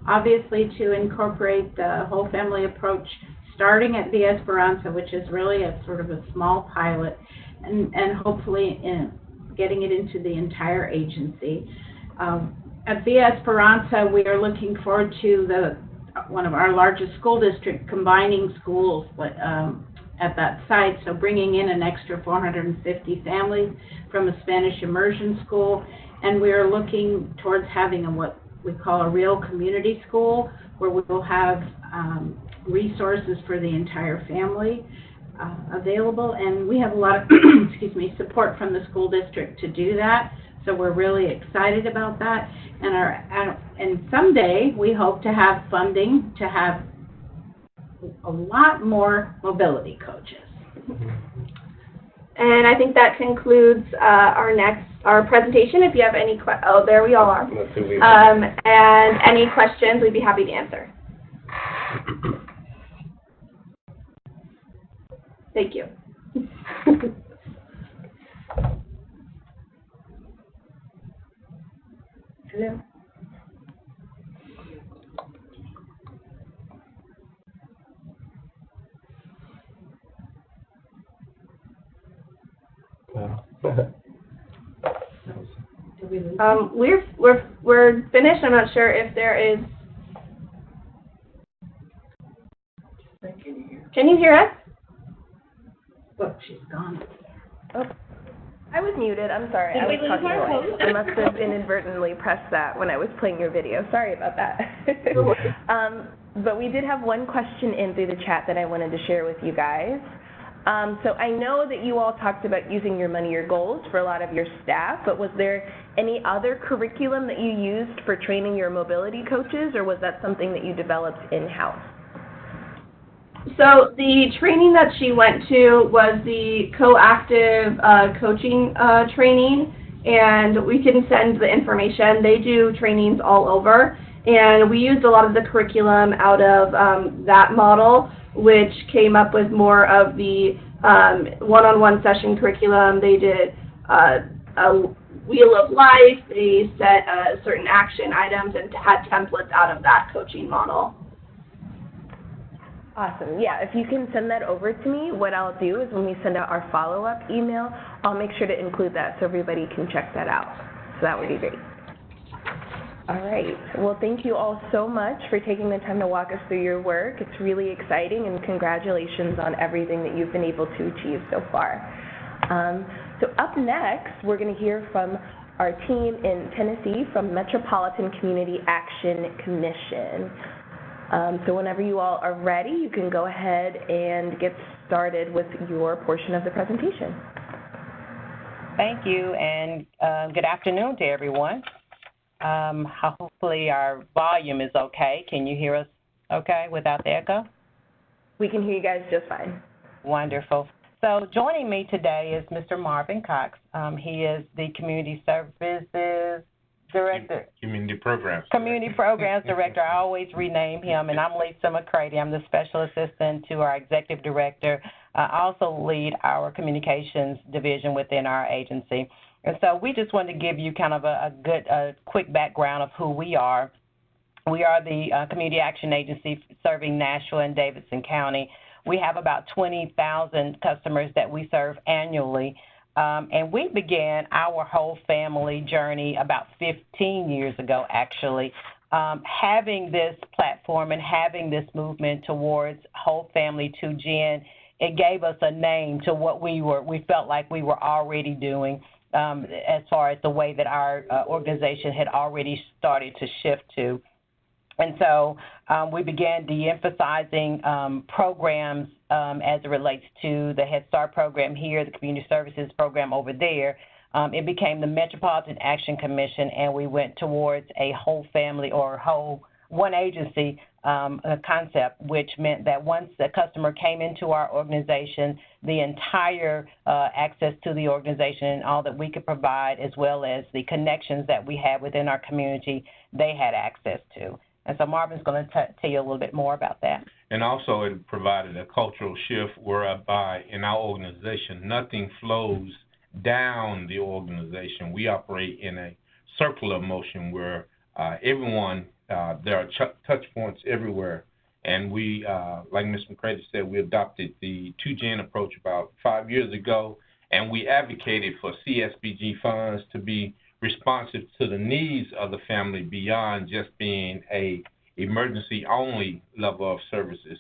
Speaker 5: obviously to incorporate the whole family approach, starting at the Esperanza, which is really a sort of a small pilot, and hopefully getting it into the entire agency. At the Esperanza, we are looking forward to one of our largest school districts combining schools at that site, so bringing in an extra 450 families from a Spanish immersion school, and we are looking towards having what we call a real community school, where we will have resources for the entire family available, and we have a lot of support from the school district to do that. So we're really excited about that, and someday we hope to have funding to have a lot more mobility coaches.
Speaker 7: And I think that concludes our presentation. If you have any there we all are. And any questions, we'd be happy to answer. Thank you. Hello. We're finished. I'm not sure if there is. Can you hear us?
Speaker 5: Oh, she's gone.
Speaker 1: Oh, I was muted. I'm sorry.
Speaker 2: Did
Speaker 1: I
Speaker 2: we
Speaker 1: was
Speaker 2: lose
Speaker 1: talking
Speaker 2: our
Speaker 1: away.
Speaker 2: host?
Speaker 1: I must have inadvertently pressed that when I was playing your video. Sorry about that. But we did have one question in through the chat that I wanted to share with you guys. So I know that you all talked about using your money, your goals for a lot of your staff, but was there any other curriculum that you used for training your mobility coaches, or was that something that you developed in-house?
Speaker 7: So the training that she went to was the coactive coaching training, and we can send the information. They do trainings all over, and we used a lot of the curriculum out of that model, which came up with more of the one-on-one session curriculum. They did a wheel of life. They set certain action items and had templates out of that coaching model.
Speaker 1: Awesome. Yeah, if you can send that over to me, what I'll do is when we send out our follow-up email, I'll make sure to include that so everybody can check that out. So that would be great. All right. Well, thank you all so much for taking the time to walk us through your work. It's really exciting, and congratulations on everything that you've been able to achieve so far. So up next, we're going to hear from our team in Tennessee from Metropolitan Community Action Commission. So whenever you all are ready, you can go ahead and get started with your portion of the presentation.
Speaker 9: Thank you, and good afternoon to everyone. Hopefully our volume is okay. Can you hear us okay without the echo?
Speaker 1: We can hear you guys just fine.
Speaker 9: Wonderful. So joining me today is Mr. Marvin Cox. He is the Community Services Director.
Speaker 10: Community Programs.
Speaker 9: Community Programs Director. I always rename him, and I'm Lisa McCrady. I'm the Special Assistant to our Executive Director. I also lead our Communications Division within our agency. And so we just wanted to give you kind of a quick background of who we are. We are the Community Action Agency serving Nashville and Davidson County. We have about 20,000 customers that we serve annually. And we began our whole family journey about 15 years ago, actually. Having this platform and having this movement towards whole family 2Gen, it gave us a name to what we felt like we were already doing as far as the way that our organization had already started to shift to. And so we began de-emphasizing programs as it relates to the Head Start program here, the Community Services program over there. It became the Metropolitan Action Commission, and we went towards a whole family or whole one agency concept, which meant that once the customer came into our organization, the entire access to the organization and all that we could provide, as well as the connections that we had within our community, they had access to. And so Marvin's going to tell you a little bit more about that.
Speaker 10: And also it provided a cultural shift whereby in our organization, nothing flows down the organization. We operate in a circular motion where everyone, there are touch points everywhere. And we, like Ms. McCrady said, we adopted the 2Gen approach about 5 years ago, and we advocated for CSBG funds to be responsive to the needs of the family beyond just being a emergency-only level of services.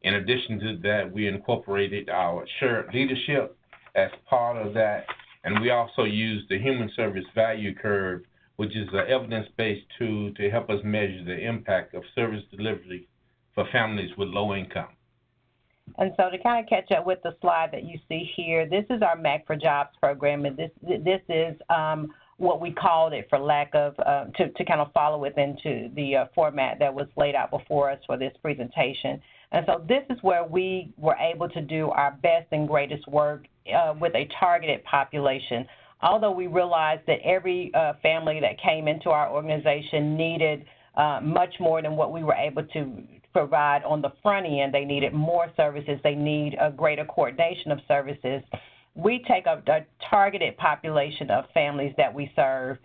Speaker 10: In addition to that, we incorporated our shared leadership as part of that, and we also used the human service value curve, which is an evidence-based tool to help us measure the impact of service delivery for families with low income.
Speaker 9: And so to kind of catch up with the slide that you see here, this is our MAC for Jobs program, and this is what we called it for lack of, to kind of follow it into the format that was laid out before us for this presentation. And so this is where we were able to do our best and greatest work with a targeted population. Although we realized that every family that came into our organization needed much more than what we were able to provide on the front end. They needed more services. They need a greater coordination of services. We take a targeted population of families that we serve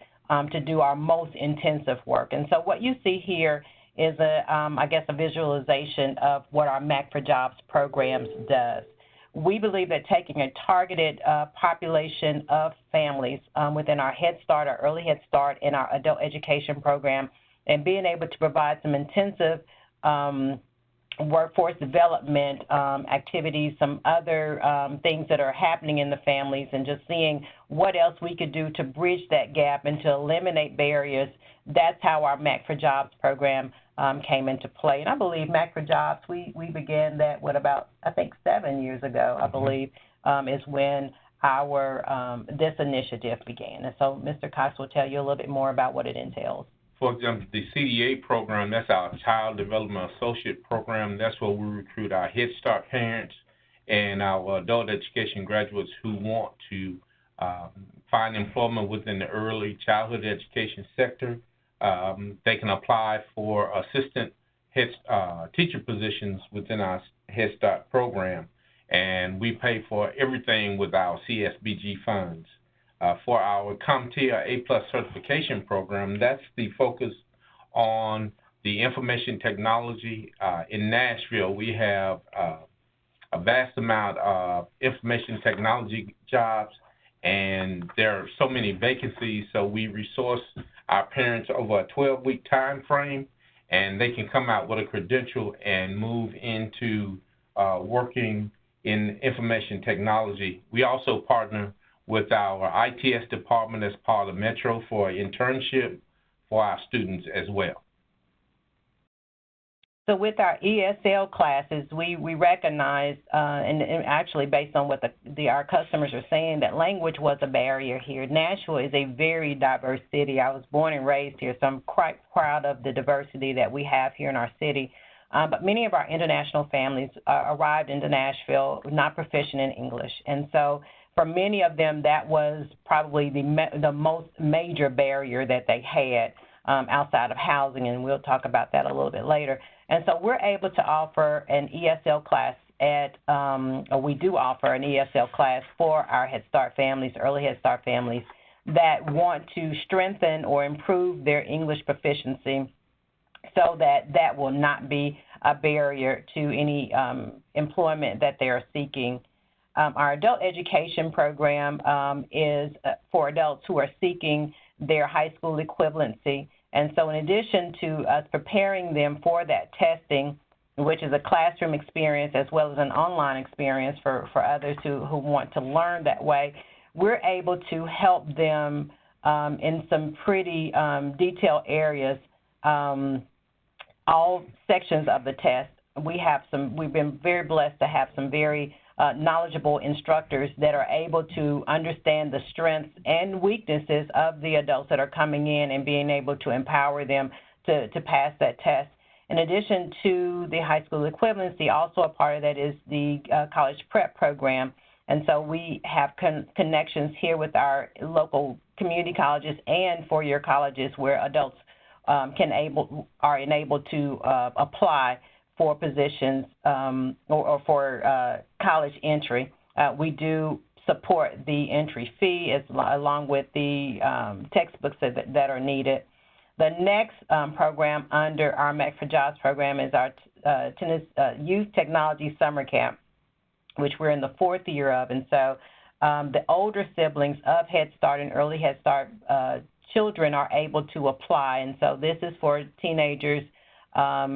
Speaker 9: to do our most intensive work. And so what you see here is, I guess, a visualization of what our MAC for Jobs programs does. we believe that taking a targeted population of families within our Head Start, our Early Head Start, and our adult education program, and being able to provide some intensive workforce development activities, some other things that are happening in the families, and just seeing what else we could do to bridge that gap and to eliminate barriers. That's how our MAC for Jobs program came into play. And I believe MAC for Jobs, we began that, about, I think, 7 years ago, I believe, is when our this initiative began. And so Mr. Cox will tell you a little bit more about what it entails.
Speaker 10: For example, the CDA program, that's our Child Development Associate program. That's where we recruit our Head Start parents and our adult education graduates who want to find employment within the early childhood education sector. They can apply for assistant teacher positions within our Head Start program, and we pay for everything with our CSBG funds. For our CompTIA A+ certification program, that's the focus on the information technology. In Nashville, we have a vast amount of information technology jobs, and there are so many vacancies, so we resource our parents over a 12-week time frame, and they can come out with a credential and move into working in information technology. We also partner with our ITS department as part of Metro for internship for our students as well.
Speaker 9: So with our ESL classes, we recognize, and actually based on what our customers are saying, that language was a barrier here. Nashville is a very diverse city. I was born and raised here, so I'm quite proud of the diversity that we have here in our city. But many of our international families arrived into Nashville not proficient in English. And so for many of them, that was probably the most major barrier that they had outside of housing, and we'll talk about that a little bit later. And so we're able to offer an ESL class or we do offer an ESL class for our Head Start families, early Head Start families, that want to strengthen or improve their English proficiency so that will not be a barrier to any employment that they are seeking. Our adult education program is for adults who are seeking their high school equivalency. And so in addition to us preparing them for that testing, which is a classroom experience as well as an online experience for others who want to learn that way, we're able to help them in some pretty detailed areas, all sections of the test. We've been very blessed to have some very knowledgeable instructors that are able to understand the strengths and weaknesses of the adults that are coming in and being able to empower them to pass that test. In addition to the high school equivalency, also a part of that is the college prep program. And so we have connections here with our local community colleges and four-year colleges where adults are enabled to apply for positions or for college entry. We do support the entry fee along with the textbooks that are needed. The next program under our MAC for Jobs program is our Youth Technology Summer Camp, which we're in the 4th year of. And so the older siblings of Head Start and Early Head Start children are able to apply. And so this is for teenagers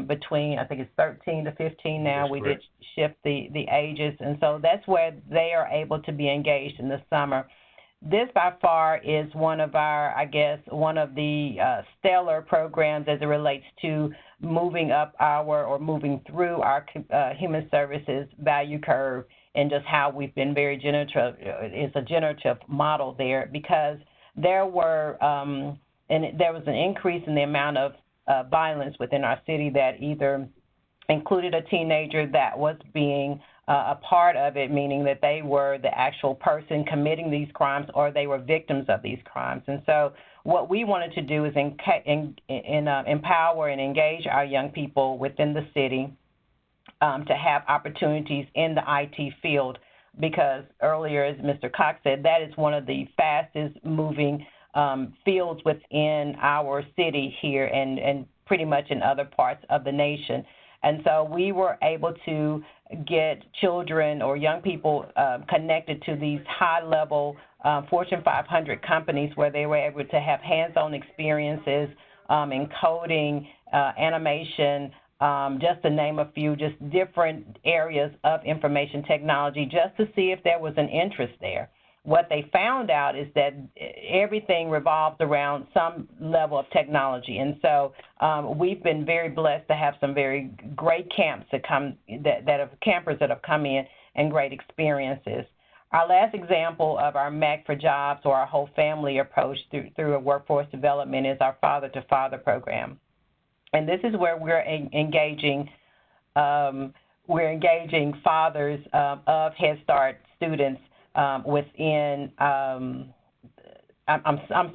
Speaker 9: between, I think it's 13 to 15 now.
Speaker 10: That's
Speaker 9: we
Speaker 10: correct.
Speaker 9: did shift the ages. And so that's where they are able to be engaged in the summer. This by far is one of our, one of the stellar programs as it relates to moving through our human services value curve, and just how we've been very generative. It's a generative model there, because there was an increase in the amount of violence within our city that either included a teenager that was being a part of it, meaning that they were the actual person committing these crimes or they were victims of these crimes. And so what we wanted to do is empower and engage our young people within the city to have opportunities in the IT field, because earlier, as Mr. Cox said, that is one of the fastest moving fields within our city here and pretty much in other parts of the nation. And so we were able to get children or young people connected to these high-level Fortune 500 companies where they were able to have hands-on experiences in coding, animation, just to name a few, just different areas of information technology, just to see if there was an interest there. What they found out is that everything revolved around some level of technology, and so we've been very blessed to have some very great camps campers that have come in and great experiences. Our last example of our MAC for Jobs, or our whole family approach through a workforce development, is our Father to Father program, and this is where we're engaging fathers of Head Start students within, I'm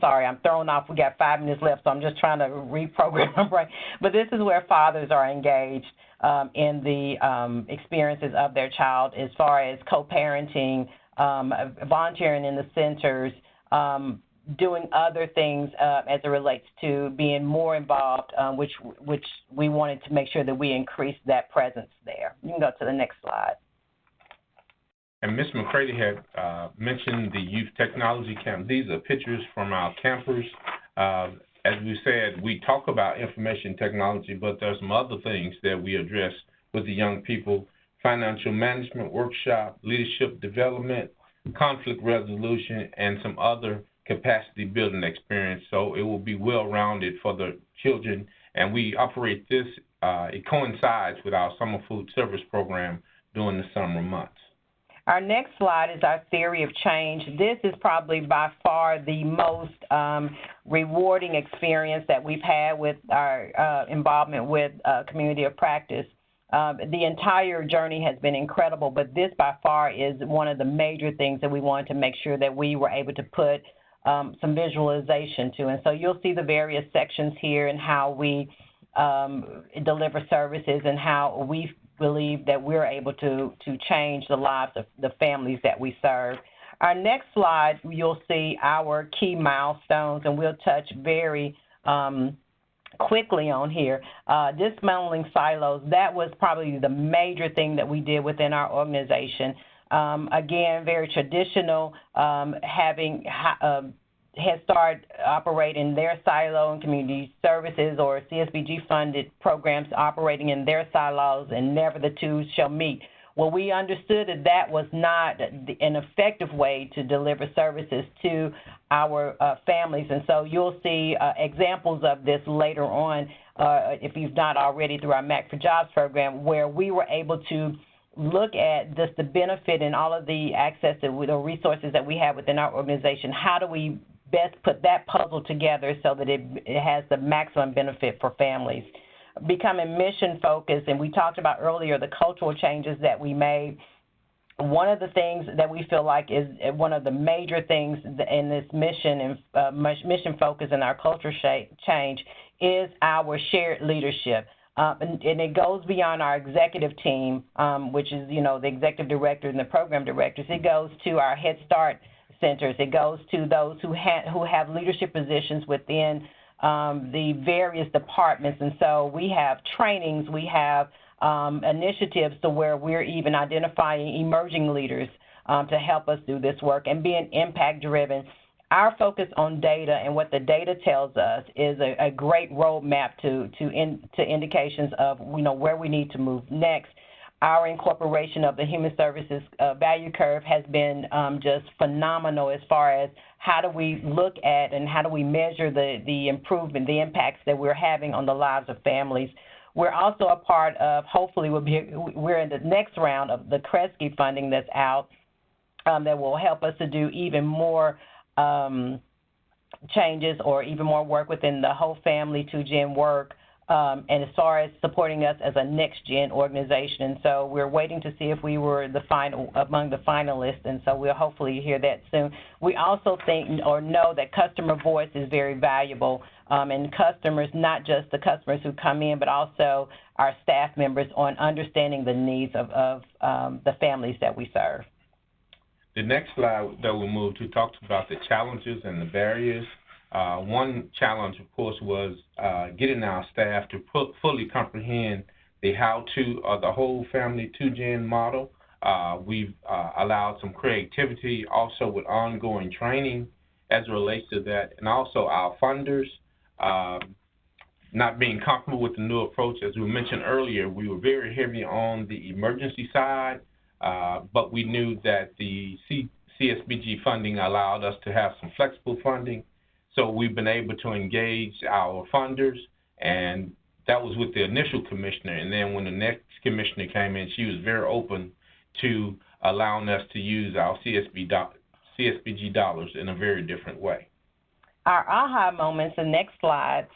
Speaker 9: sorry, I'm thrown off. We got 5 minutes left, so I'm just trying to reprogram my brain. But this is where fathers are engaged in the experiences of their child as far as co-parenting, volunteering in the centers, doing other things as it relates to being more involved, which we wanted to make sure that we increase that presence there. You can go to the next slide.
Speaker 10: And Ms. McCready had mentioned the Youth Technology Camp. These are pictures from our campers. As we said, we talk about information technology, but there's some other things that we address with the young people: financial management workshop, leadership development, conflict resolution, and some other capacity building experience. So it will be well-rounded for the children. And we operate this, it coincides with our summer food service program during the summer months.
Speaker 9: Our next slide is our theory of change. This is probably by far the most rewarding experience that we've had with our involvement with community of practice. The entire journey has been incredible, but this by far is one of the major things that we wanted to make sure that we were able to put some visualization to. And so you'll see the various sections here and how we deliver services and how we believe that we're able to change the lives of the families that we serve. Our next slide, you'll see our key milestones, and we'll touch very quickly on here. Dismantling silos, that was probably the major thing that we did within our organization. Again, very traditional, having Head Start operate in their silo and community services, or CSBG-funded programs operating in their silos, and never the two shall meet. Well, we understood that that was not an effective way to deliver services to our families, and so you'll see examples of this later on, if you've not already, through our MAC for Jobs program, where we were able to look at just the benefit and all of the access to the resources that we have within our organization. How do we best put that puzzle together so that it has the maximum benefit for families? Becoming mission-focused, and we talked about earlier the cultural changes that we made. One of the things that we feel like is one of the major things in this mission and mission focus and our culture change is our shared leadership. And it goes beyond our executive team, which is, the executive director and the program directors. It goes to our Head Start centers. It goes to those who have leadership positions within the various departments. And so we have trainings, we have initiatives to where we're even identifying emerging leaders to help us do this work and being impact-driven. Our focus on data and what the data tells us is a great roadmap to indications of where we need to move next. Our incorporation of the human services value curve has been just phenomenal as far as how do we look at and how do we measure the improvement, the impacts that we're having on the lives of families. We're also a part of, hopefully we're in the next round of the Kresge funding that's out that will help us to do even more changes or even more work within the whole family 2-gen work, and as far as supporting us as a next-gen organization. And so we're waiting to see if we were among the finalists, and so we'll hopefully hear that soon. We also think or know that customer voice is very valuable, and customers, not just the customers who come in, but also our staff members on understanding the needs of the families that we serve.
Speaker 10: The next slide that we'll move to talks about the challenges and the barriers. One challenge, of course, was getting our staff to fully comprehend the how-to of the whole family 2-gen model. We've allowed some creativity also with ongoing training as it relates to that, and also our funders not being comfortable with the new approach. As we mentioned earlier, we were very heavy on the emergency side, but we knew that the CSBG funding allowed us to have some flexible funding. So we've been able to engage our funders, and that was with the initial commissioner. And then when the next commissioner came in, she was very open to allowing us to use our CSBG dollars in a very different way.
Speaker 9: Our aha moments, the next slides,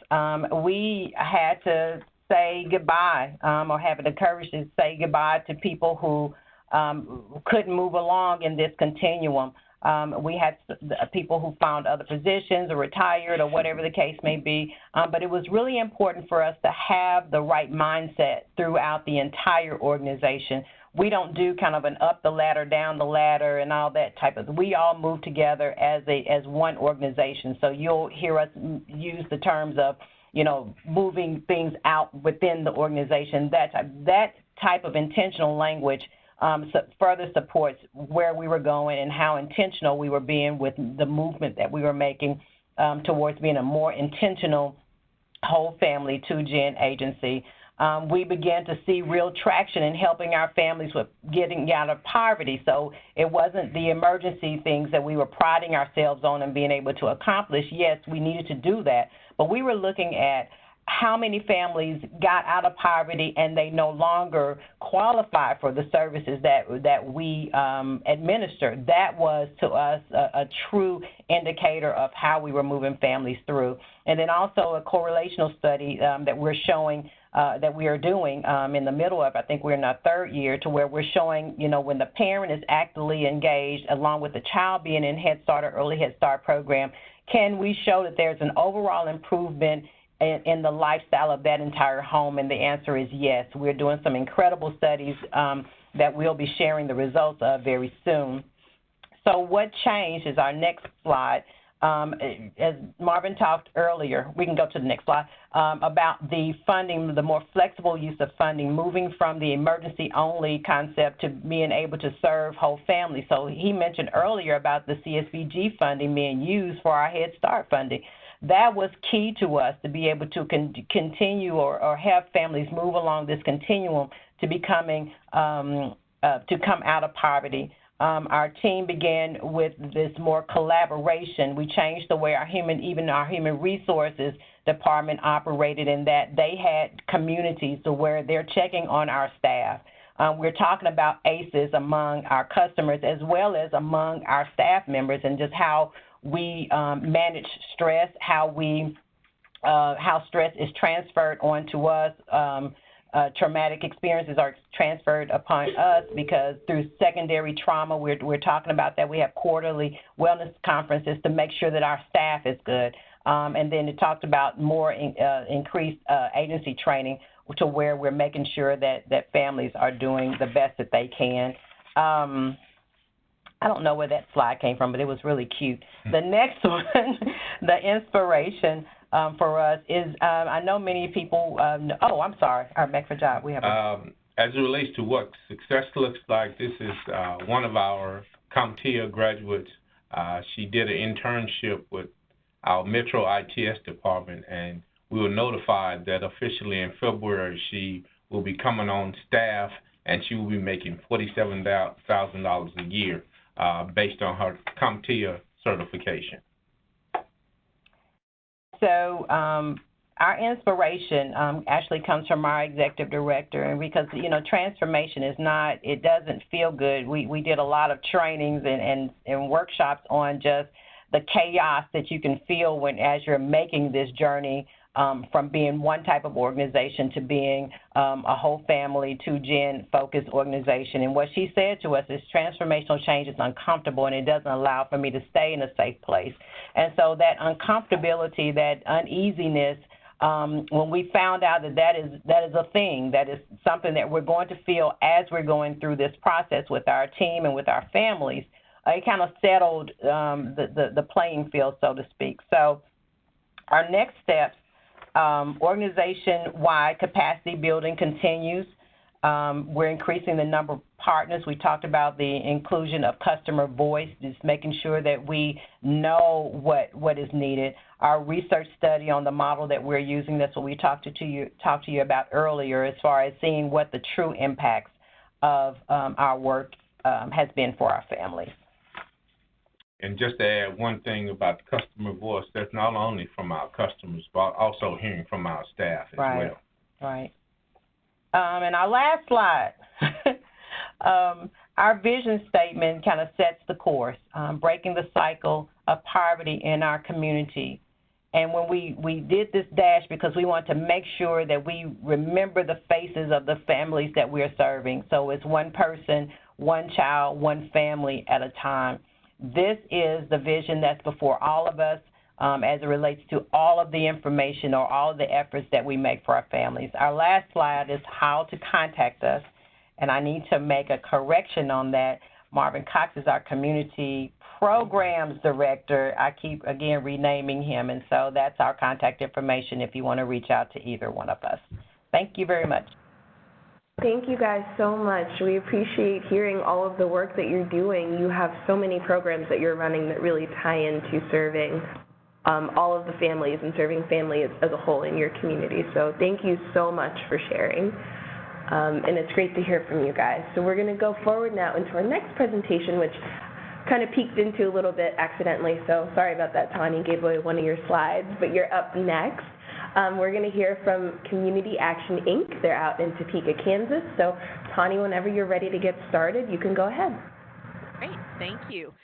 Speaker 9: we had to say goodbye or have the courage to say goodbye to people who couldn't move along in this continuum. We had people who found other positions or retired or whatever the case may be, but it was really important for us to have the right mindset throughout the entire organization. We don't do kind of an up the ladder, down the ladder, and all that type of. We all move together as one organization. So you'll hear us use the terms of, moving things out within the organization. That type of intentional language further supports where we were going and how intentional we were being with the movement that we were making towards being a more intentional whole family 2-gen agency. We began to see real traction in helping our families with getting out of poverty. So it wasn't the emergency things that we were priding ourselves on and being able to accomplish. Yes, we needed to do that, but we were looking at how many families got out of poverty and they no longer qualify for the services that we administer. That was, to us, a true indicator of how we were moving families through. And then also a correlational study that we're showing that we are doing in the middle of, I think we're in our third year, to where we're showing, when the parent is actively engaged along with the child being in Head Start or Early Head Start program, can we show that there's an overall improvement in the lifestyle of that entire home? And the answer is yes. We're doing some incredible studies that we'll be sharing the results of very soon. So what changed is our next slide. As Marvin talked earlier, we can go to the next slide, about the funding, the more flexible use of funding, moving from the emergency-only concept to being able to serve whole families. So he mentioned earlier about the CSBG funding being used for our Head Start funding. That was key to us to be able to continue or have families move along this continuum to becoming, to come out of poverty. Our team began with this more collaboration. We changed the way our human resources department operated, in that they had communities to where they're checking on our staff. We're talking about ACEs among our customers as well as among our staff members, and just how we manage stress, how stress is transferred onto us. Traumatic experiences are transferred upon us because through secondary trauma, we're talking about that. We have quarterly wellness conferences to make sure that our staff is good. And then it talked about more increased agency training, to where we're making sure that families are doing the best that they can. I don't know where that slide came from, but it was really cute. The next one, the inspiration for us is, I know many people, I'm sorry, our back for job. We have
Speaker 10: as it relates to what success looks like, this is one of our CompTIA graduates. She did an internship with our Metro ITS department, and we were notified that officially in February she will be coming on staff, and she will be making $47,000 a year based on her CompTIA certification. So our inspiration actually comes from our executive director, and because, transformation is not, it doesn't feel good. We did a lot of trainings and workshops on just the chaos that you can feel as you're making this journey from being one type of organization to being a whole family, 2-gen focused organization. And what she said to us is transformational change is uncomfortable, and it doesn't allow for me to stay in a safe place. And so that uncomfortability, that uneasiness, when we found out that is a thing, that is something that we're going to feel as we're going through this process with our team and with our families, it kind of settled the playing field, so to speak. So our next steps
Speaker 9: Organization-wide capacity building continues. We're increasing the number of partners. We talked about the inclusion of customer voice, just making sure that we know what is needed. Our research study on the model that we're using, that's what we talked to you about earlier, as far as seeing what the true impacts of our work has been for our families.
Speaker 10: And just to add one thing about the customer voice, that's not only from our customers, but also hearing from our staff as well.
Speaker 9: Right. And our last slide, our vision statement kind of sets the course, breaking the cycle of poverty in our community. And when we did this dash because we want to make sure that we remember the faces of the families that we're serving. So it's one person, one child, one family at a time. This is the vision that's before all of us as it relates to all of the information or all of the efforts that we make for our families. Our last slide is how to contact us, and I need to make a correction on that. Marvin Cox is our Community Programs Director. I keep, again, renaming him, and so that's our contact information if you want to reach out to either one of us. Thank you very much.
Speaker 1: Thank you guys so much. We appreciate hearing all of the work that you're doing. You have so many programs that you're running that really tie into serving all of the families and serving families as a whole in your community. So thank you so much for sharing. And it's great to hear from you guys. So we're going to go forward now into our next presentation, which kind of peeked into a little bit accidentally. So sorry about that, Tawny, gave away one of your slides, but you're up next. We're going to hear from Community Action, Inc. They're out in Topeka, Kansas. So, Tawny, whenever you're ready to get started, you can go ahead.
Speaker 11: Great. Thank you.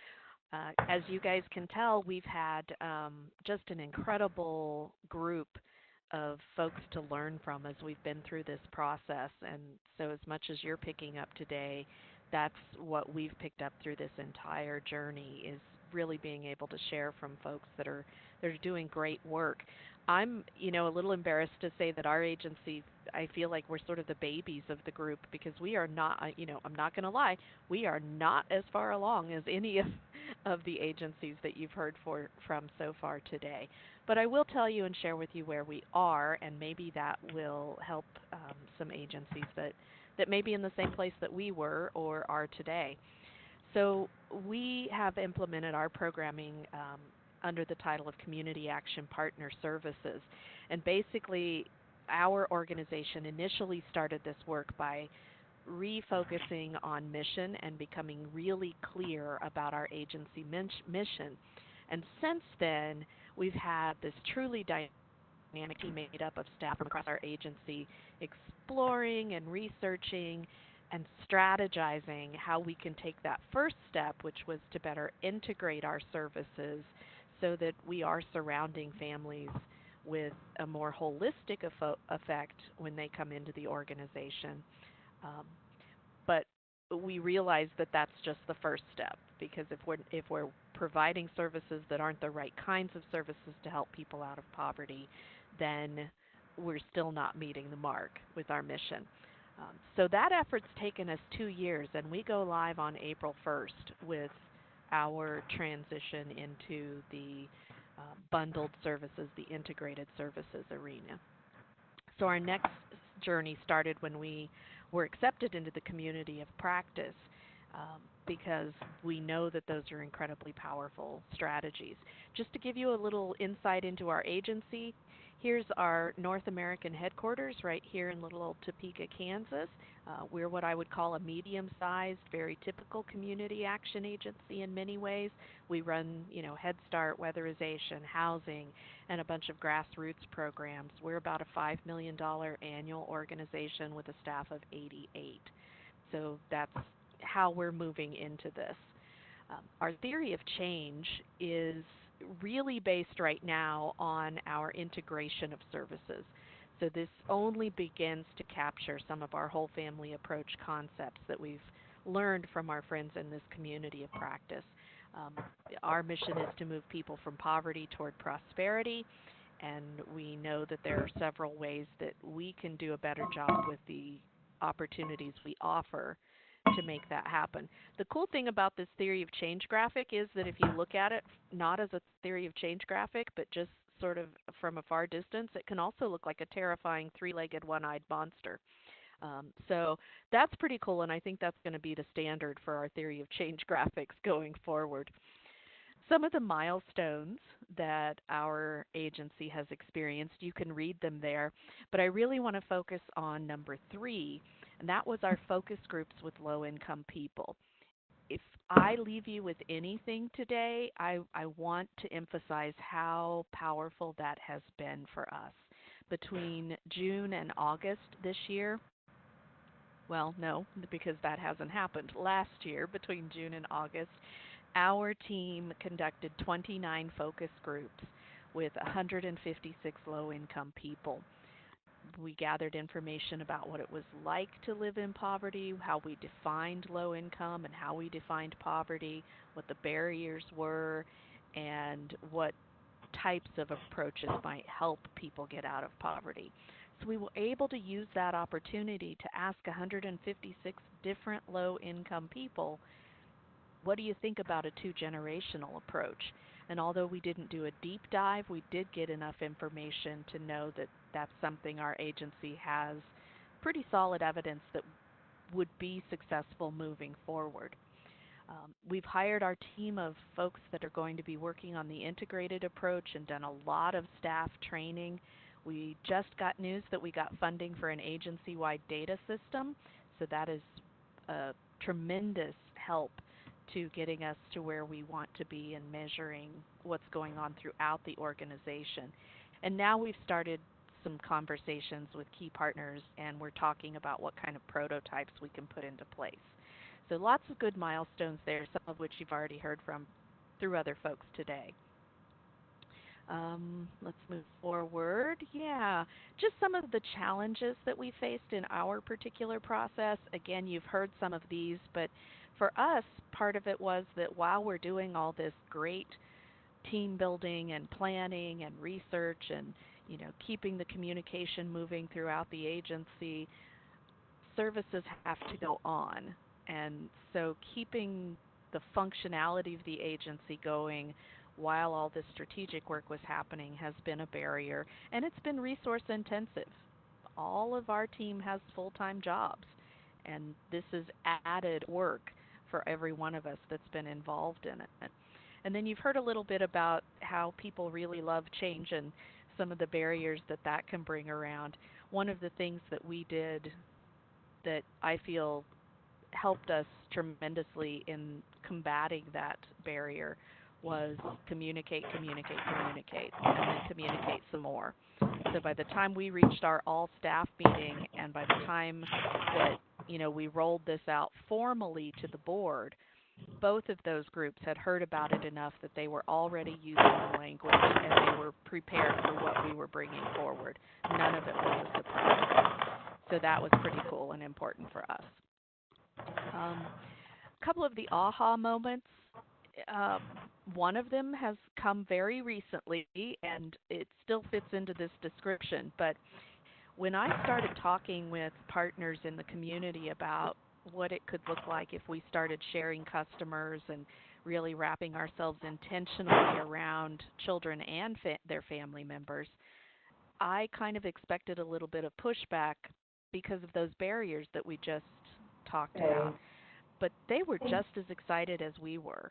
Speaker 11: As you guys can tell, we've had just an incredible group of folks to learn from as we've been through this process. And so as much as you're picking up today, that's what we've picked up through this entire journey, is really being able to share from folks that are doing great work. I'm, a little embarrassed to say that our agency, I feel like we're sort of the babies of the group, because we are not, I'm not going to lie, we are not as far along as any of the agencies that you've heard from so far today. But I will tell you and share with you where we are, and maybe that will help some agencies that may be in the same place that we were or are today. So we have implemented our programming under the title of Community Action Partner Services. And basically, our organization initially started this work by refocusing on mission and becoming really clear about our agency mission. And since then, we've had this truly dynamic team made up of staff from across our agency exploring and researching and strategizing how we can take that first step, which was to better integrate our services so that we are surrounding families with a more holistic effect when they come into the organization. But we realize that that's just the first step, because if we're providing services that aren't the right kinds of services to help people out of poverty, then we're still not meeting the mark with our mission. So that effort's taken us 2 years, and we go live on April 1st with our transition into the bundled services, the integrated services arena. So our next journey started when we were accepted into the community of practice, because we know that those are incredibly powerful strategies. Just to give you a little insight into our agency, here's our North American headquarters right here in little old Topeka, Kansas. We're what I would call a medium-sized, very typical community action agency in many ways. We run, Head Start, weatherization, housing, and a bunch of grassroots programs. We're about a $5 million annual organization with a staff of 88. So that's how we're moving into this. Our theory of change is really based right now on our integration of services. So this only begins to capture some of our whole family approach concepts that we've learned from our friends in this community of practice. Our mission is to move people from poverty toward prosperity, and we know that there are several ways that we can do a better job with the opportunities we offer to make that happen. The cool thing about this theory of change graphic is that if you look at it not as a theory of change graphic, but just sort of from a far distance, it can also look like a terrifying three-legged, one-eyed monster. So that's pretty cool, and I think that's going to be the standard for our theory of change graphics going forward. Some of the milestones that our agency has experienced, you can read them there, but I really want to focus on number 3, and that was our focus groups with low-income people. If I leave you with anything today, I want to emphasize how powerful that has been for us. Between June and August this year, well, no, because that hasn't happened. Last year, between June and August, our team conducted 29 focus groups with 156 low-income people. We gathered information about what it was like to live in poverty, how we defined low income and how we defined poverty, what the barriers were, and what types of approaches might help people get out of poverty. So we were able to use that opportunity to ask 156 different low-income people, what do you think about a two-generational approach? And although we didn't do a deep dive, we did get enough information to know that that's something our agency has pretty solid evidence that would be successful moving forward. We've hired our team of folks that are going to be working on the integrated approach and done a lot of staff training. We just got news that we got funding for an agency-wide data system, so that is a tremendous help to getting us to where we want to be and measuring what's going on throughout the organization. And now we've started some conversations with key partners, and we're talking about what kind of prototypes we can put into place. So lots of good milestones there, some of which you've already heard from through other folks today. Let's move forward. Yeah, just some of the challenges that we faced in our particular process. Again, you've heard some of these, but for us, part of it was that while we're doing all this great team building and planning and research and, you know, keeping the communication moving throughout the agency, services have to go on. And so keeping the functionality of the agency going while all this strategic work was happening has been a barrier, and it's been resource intensive. All of our team has full-time jobs, and this is added work for every one of us that's been involved in it. And then you've heard a little bit about how people really love change and some of the barriers that that can bring around. One of the things that we did that I feel helped us tremendously in combating that barrier was communicate, and then communicate some more. So by the time we reached our all-staff meeting, and by the time that, you know, we rolled this out formally to the board, both of those groups had heard about it enough that they were already using the language and they were prepared for what we were bringing forward. None of it was a surprise. So that was pretty cool and important for us. A couple of the aha moments. One of them has come very recently, and it still fits into this description, but when I started talking with partners in the community about what it could look like if we started sharing customers and really wrapping ourselves intentionally around children and their family members, I kind of expected a little bit of pushback because of those barriers that we just talked about. But they were just as excited as we were.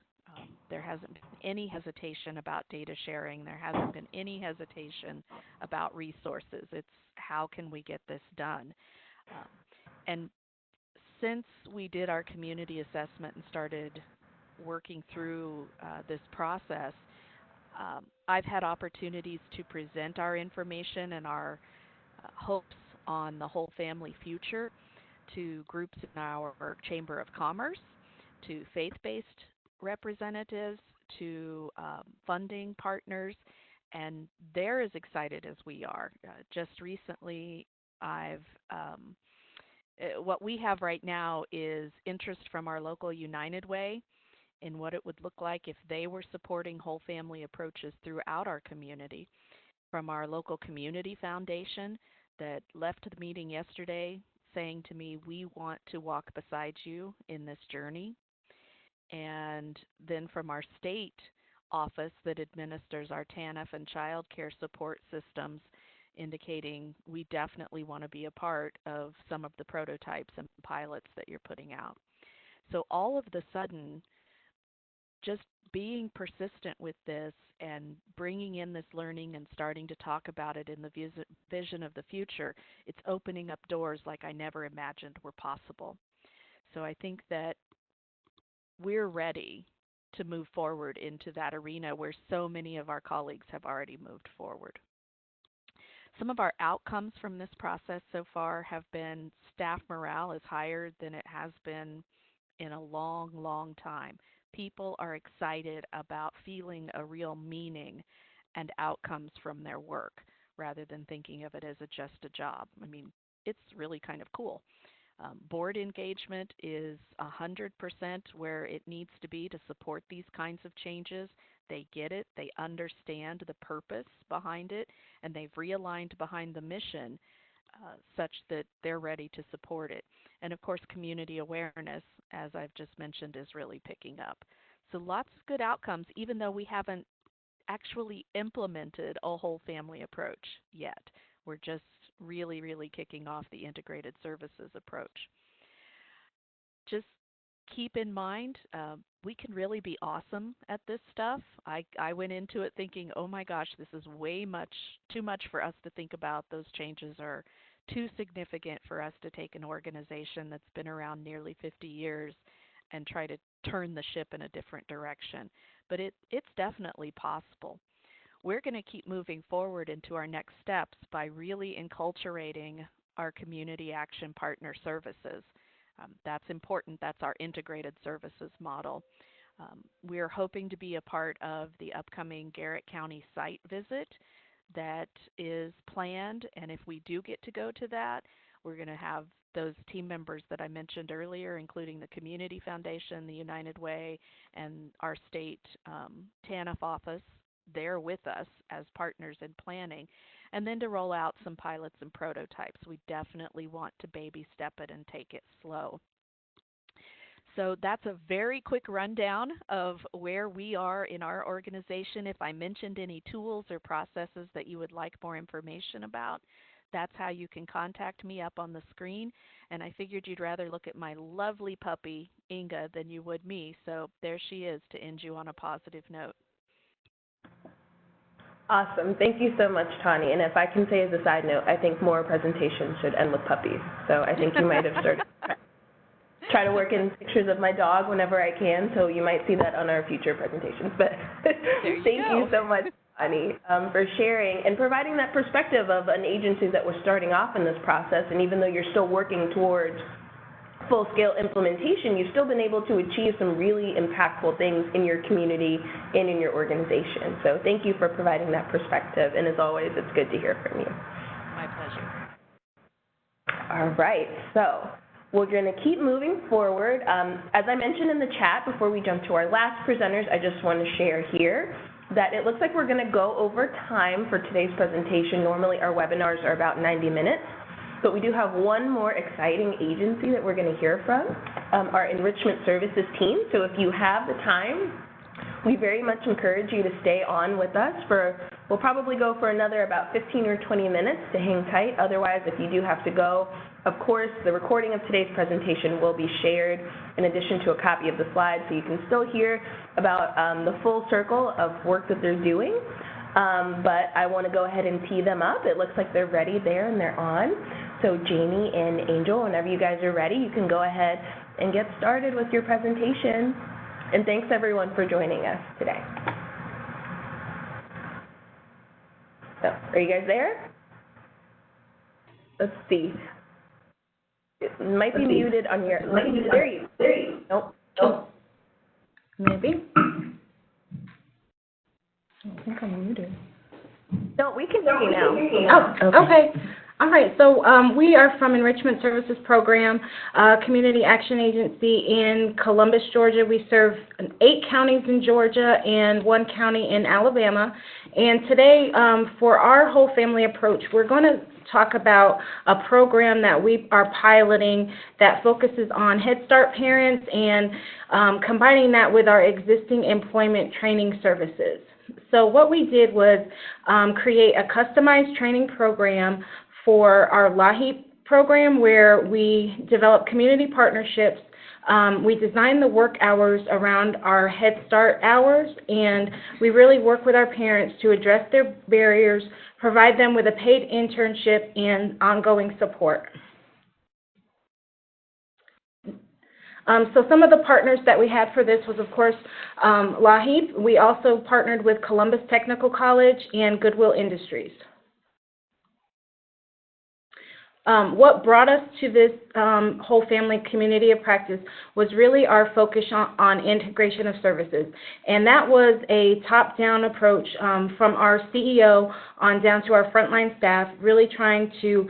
Speaker 11: There hasn't been any hesitation about data sharing. There hasn't been any hesitation about resources. It's how can we get this done? And since we did our community assessment and started working through this process, I've had opportunities to present our information and our hopes on the whole family future to groups in our Chamber of Commerce, to faith-based representatives, to funding partners, and they're as excited as we are. Just recently, what we have right now is interest from our local United Way in what it would look like if they were supporting whole family approaches throughout our community. From our local community foundation that left the meeting yesterday saying to me, we want to walk beside you in this journey. And then from our state, office that administers our TANF and child care support systems, indicating we definitely want to be a part of some of the prototypes and pilots that you're putting out. So all of the sudden, just being persistent with this and bringing in this learning and starting to talk about it in the vision of the future, it's opening up doors like I never imagined were possible. So I think that we're ready to move forward into that arena where so many of our colleagues have already moved forward. Some of our outcomes from this process so far have been staff morale is higher than it has been in a long, long time. People are excited about feeling a real meaning and outcomes from their work rather than thinking of it as just a job. I mean, it's really kind of cool. Board engagement is 100% where it needs to be to support these kinds of changes. They get it, they understand the purpose behind it, and they've realigned behind the mission such that they're ready to support it. And of course, community awareness, as I've just mentioned, is really picking up. So lots of good outcomes, even though we haven't actually implemented a whole family approach yet. We're just really, really kicking off the integrated services approach. Just keep in mind, we can really be awesome at this stuff. I went into it thinking, oh my gosh, this is too much for us to think about. Those changes are too significant for us to take an organization that's been around nearly 50 years and try to turn the ship in a different direction. But it's definitely possible. We're going to keep moving forward into our next steps by really enculturating our community action partner services. That's important. That's our integrated services model. We're hoping to be a part of the upcoming Garrett County site visit that is planned, and if we do get to go to that, we're going to have those team members that I mentioned earlier, including the Community Foundation, the United Way, and our state TANF office there with us as partners in planning, and then to roll out some pilots and prototypes. We definitely want to baby step it and take it slow. So that's a very quick rundown of where we are in our organization. If I mentioned any tools or processes that you would like more information about, that's how you can contact me up on the screen. And I figured you'd rather look at my lovely puppy, Inga, than you would me. So there she is to end you on a positive note.
Speaker 1: Awesome. Thank you so much, Tani. And if I can say as a side note, I think more presentations should end with puppies. So I think you might have started try to work in pictures of my dog whenever I can, so you might see that on our future presentations. But thank you so much, Tani, for sharing and providing that perspective of an agency that was starting off in this process, and even though you're still working towards full-scale implementation, you've still been able to achieve some really impactful things in your community and in your organization. So thank you for providing that perspective, and as always, it's good to hear from you.
Speaker 11: My pleasure.
Speaker 1: All right, so we're going to keep moving forward. As I mentioned in the chat before we jump to our last presenters, I just want to share here that it looks like we're going to go over time for today's presentation. Normally our webinars are about 90 minutes. But we do have one more exciting agency that we're going to hear from, our Enrichment Services Team. So if you have the time, we very much encourage you to stay on with us we'll probably go for another about 15 or 20 minutes to hang tight. Otherwise, if you do have to go, of course, the recording of today's presentation will be shared in addition to a copy of the slides, so you can still hear about the full circle of work that they're doing. But I want to go ahead and tee them up. It looks like they're ready there and they're on. So Jamie and Angel, whenever you guys are ready, you can go ahead and get started with your presentation. And thanks everyone for joining us today. So, are you guys there? Let's see. It might be muted on your, there you, nope. Maybe? I think I'm muted. No, we can hear you now.
Speaker 12: Oh, okay.
Speaker 3: All right, so we are from Enrichment Services Program, Community Action Agency in Columbus, Georgia. We serve 8 counties in Georgia and 1 county in Alabama. And today, for our whole family approach, we're going to talk about a program that we are piloting that focuses on Head Start parents and combining that with our existing employment training services. So what we did was create a customized training program for our LAHEAP program, where we develop community partnerships. We design the work hours around our Head Start hours, and we really work with our parents to address their barriers, provide them with a paid internship and ongoing support. So some of the partners that we had for this was, of course, LAHEAP. We also partnered with Columbus Technical College and Goodwill Industries. What brought us to this whole family community of practice was really our focus on integration of services. And that was a top-down approach from our CEO on down to our frontline staff, really trying to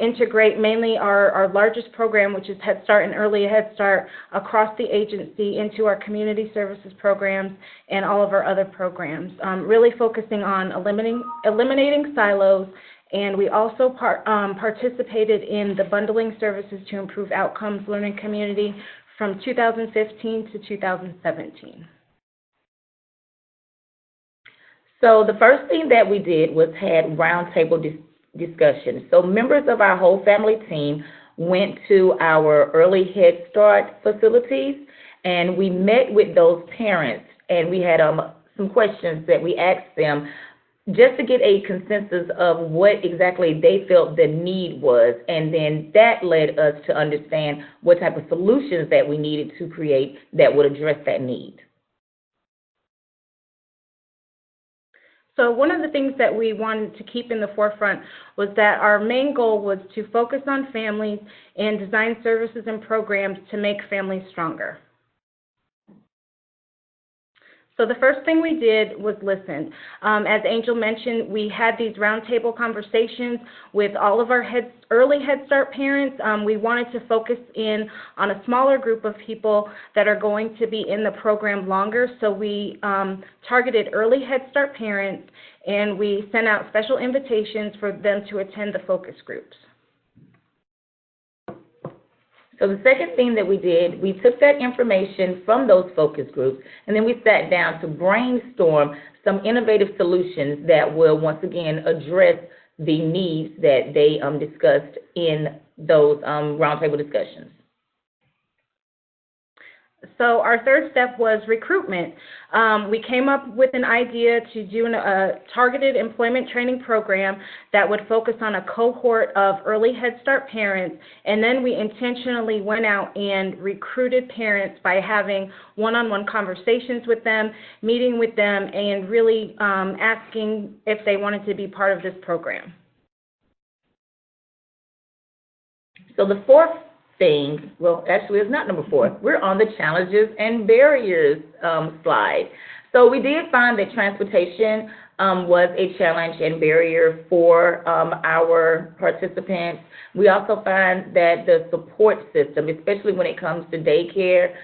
Speaker 3: integrate mainly our largest program, which is Head Start and Early Head Start, across the agency into our community services programs and all of our other programs, really focusing on eliminating silos. And we also participated in the bundling services to improve outcomes learning community from 2015 to 2017.
Speaker 12: So the first thing that we did was had roundtable discussions. So members of our whole family team went to our early Head Start facilities, and we met with those parents, and we had some questions that we asked them just to get a consensus of what exactly they felt the need was, and then that led us to understand what type of solutions that we needed to create that would address that need.
Speaker 3: So one of the things that we wanted to keep in the forefront was that our main goal was to focus on families and design services and programs to make families stronger. So the first thing we did was listen. As Angel mentioned, we had these roundtable conversations with all of our early Head Start parents. We wanted to focus in on a smaller group of people that are going to be in the program longer. So we targeted early Head Start parents, and we sent out special invitations for them to attend the focus groups.
Speaker 12: So the second thing that we did, we took that information from those focus groups, and then we sat down to brainstorm some innovative solutions that will once again address the needs that they discussed in those roundtable discussions.
Speaker 3: So our third step was recruitment. We came up with an idea to do a targeted employment training program that would focus on a cohort of early Head Start parents, and then we intentionally went out and recruited parents by having one-on-one conversations with them, meeting with them, and really asking if they wanted to be part of this program.
Speaker 12: So the fourth thing, well, actually it's not number 4. We're on the challenges and barriers slide. So we did find that transportation was a challenge and barrier for our participants. We also find that the support system, especially when it comes to daycare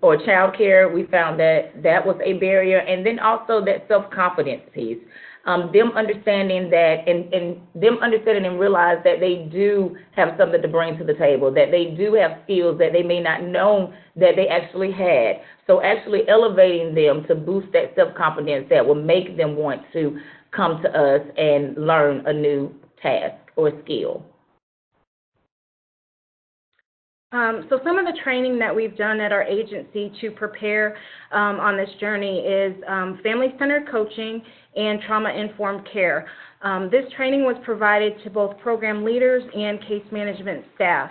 Speaker 12: or child care, we found that that was a barrier, and then also that self-confidence piece. Them understanding that and them understanding and realize that they do have something to bring to the table, that they do have skills that they may not know that they actually had. So actually elevating them to boost that self-confidence that will make them want to come to us and learn a new task or skill.
Speaker 3: So some of the training that we've done at our agency to prepare on this journey is family-centered coaching and trauma-informed care. This training was provided to both program leaders and case management staff.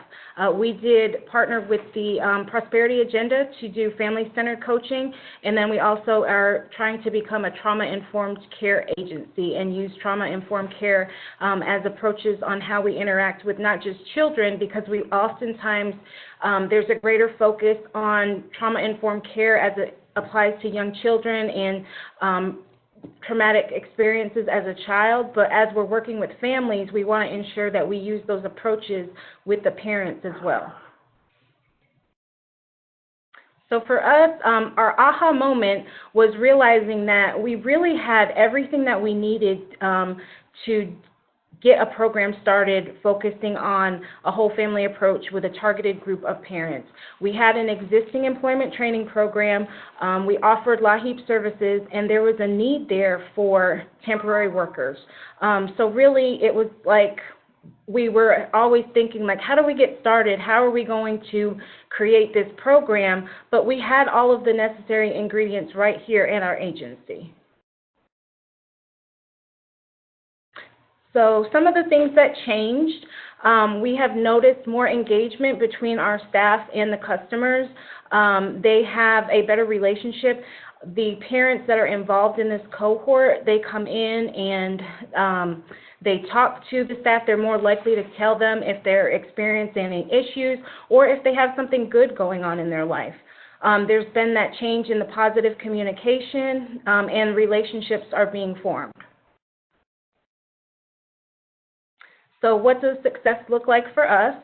Speaker 3: We did partner with the Prosperity Agenda to do family-centered coaching, and then we also are trying to become a trauma-informed care agency and use trauma-informed care as approaches on how we interact with not just children, because we oftentimes, there's a greater focus on trauma-informed care as it applies to young children and traumatic experiences as a child, but as we're working with families, we want to ensure that we use those approaches with the parents as well. So for us, our aha moment was realizing that we really had everything that we needed to get a program started focusing on a whole family approach with a targeted group of parents. We had an existing employment training program, we offered LAHEAP services, and there was a need there for temporary workers. So really it was like we were always thinking, like, how do we get started? How are we going to create this program? But we had all of the necessary ingredients right here in our agency. So some of the things that changed, we have noticed more engagement between our staff and the customers. They have a better relationship. The parents that are involved in this cohort, they come in and they talk to the staff. They're more likely to tell them if they're experiencing any issues or if they have something good going on in their life. There's been that change in the positive communication, and relationships are being formed. So what does success look like for us?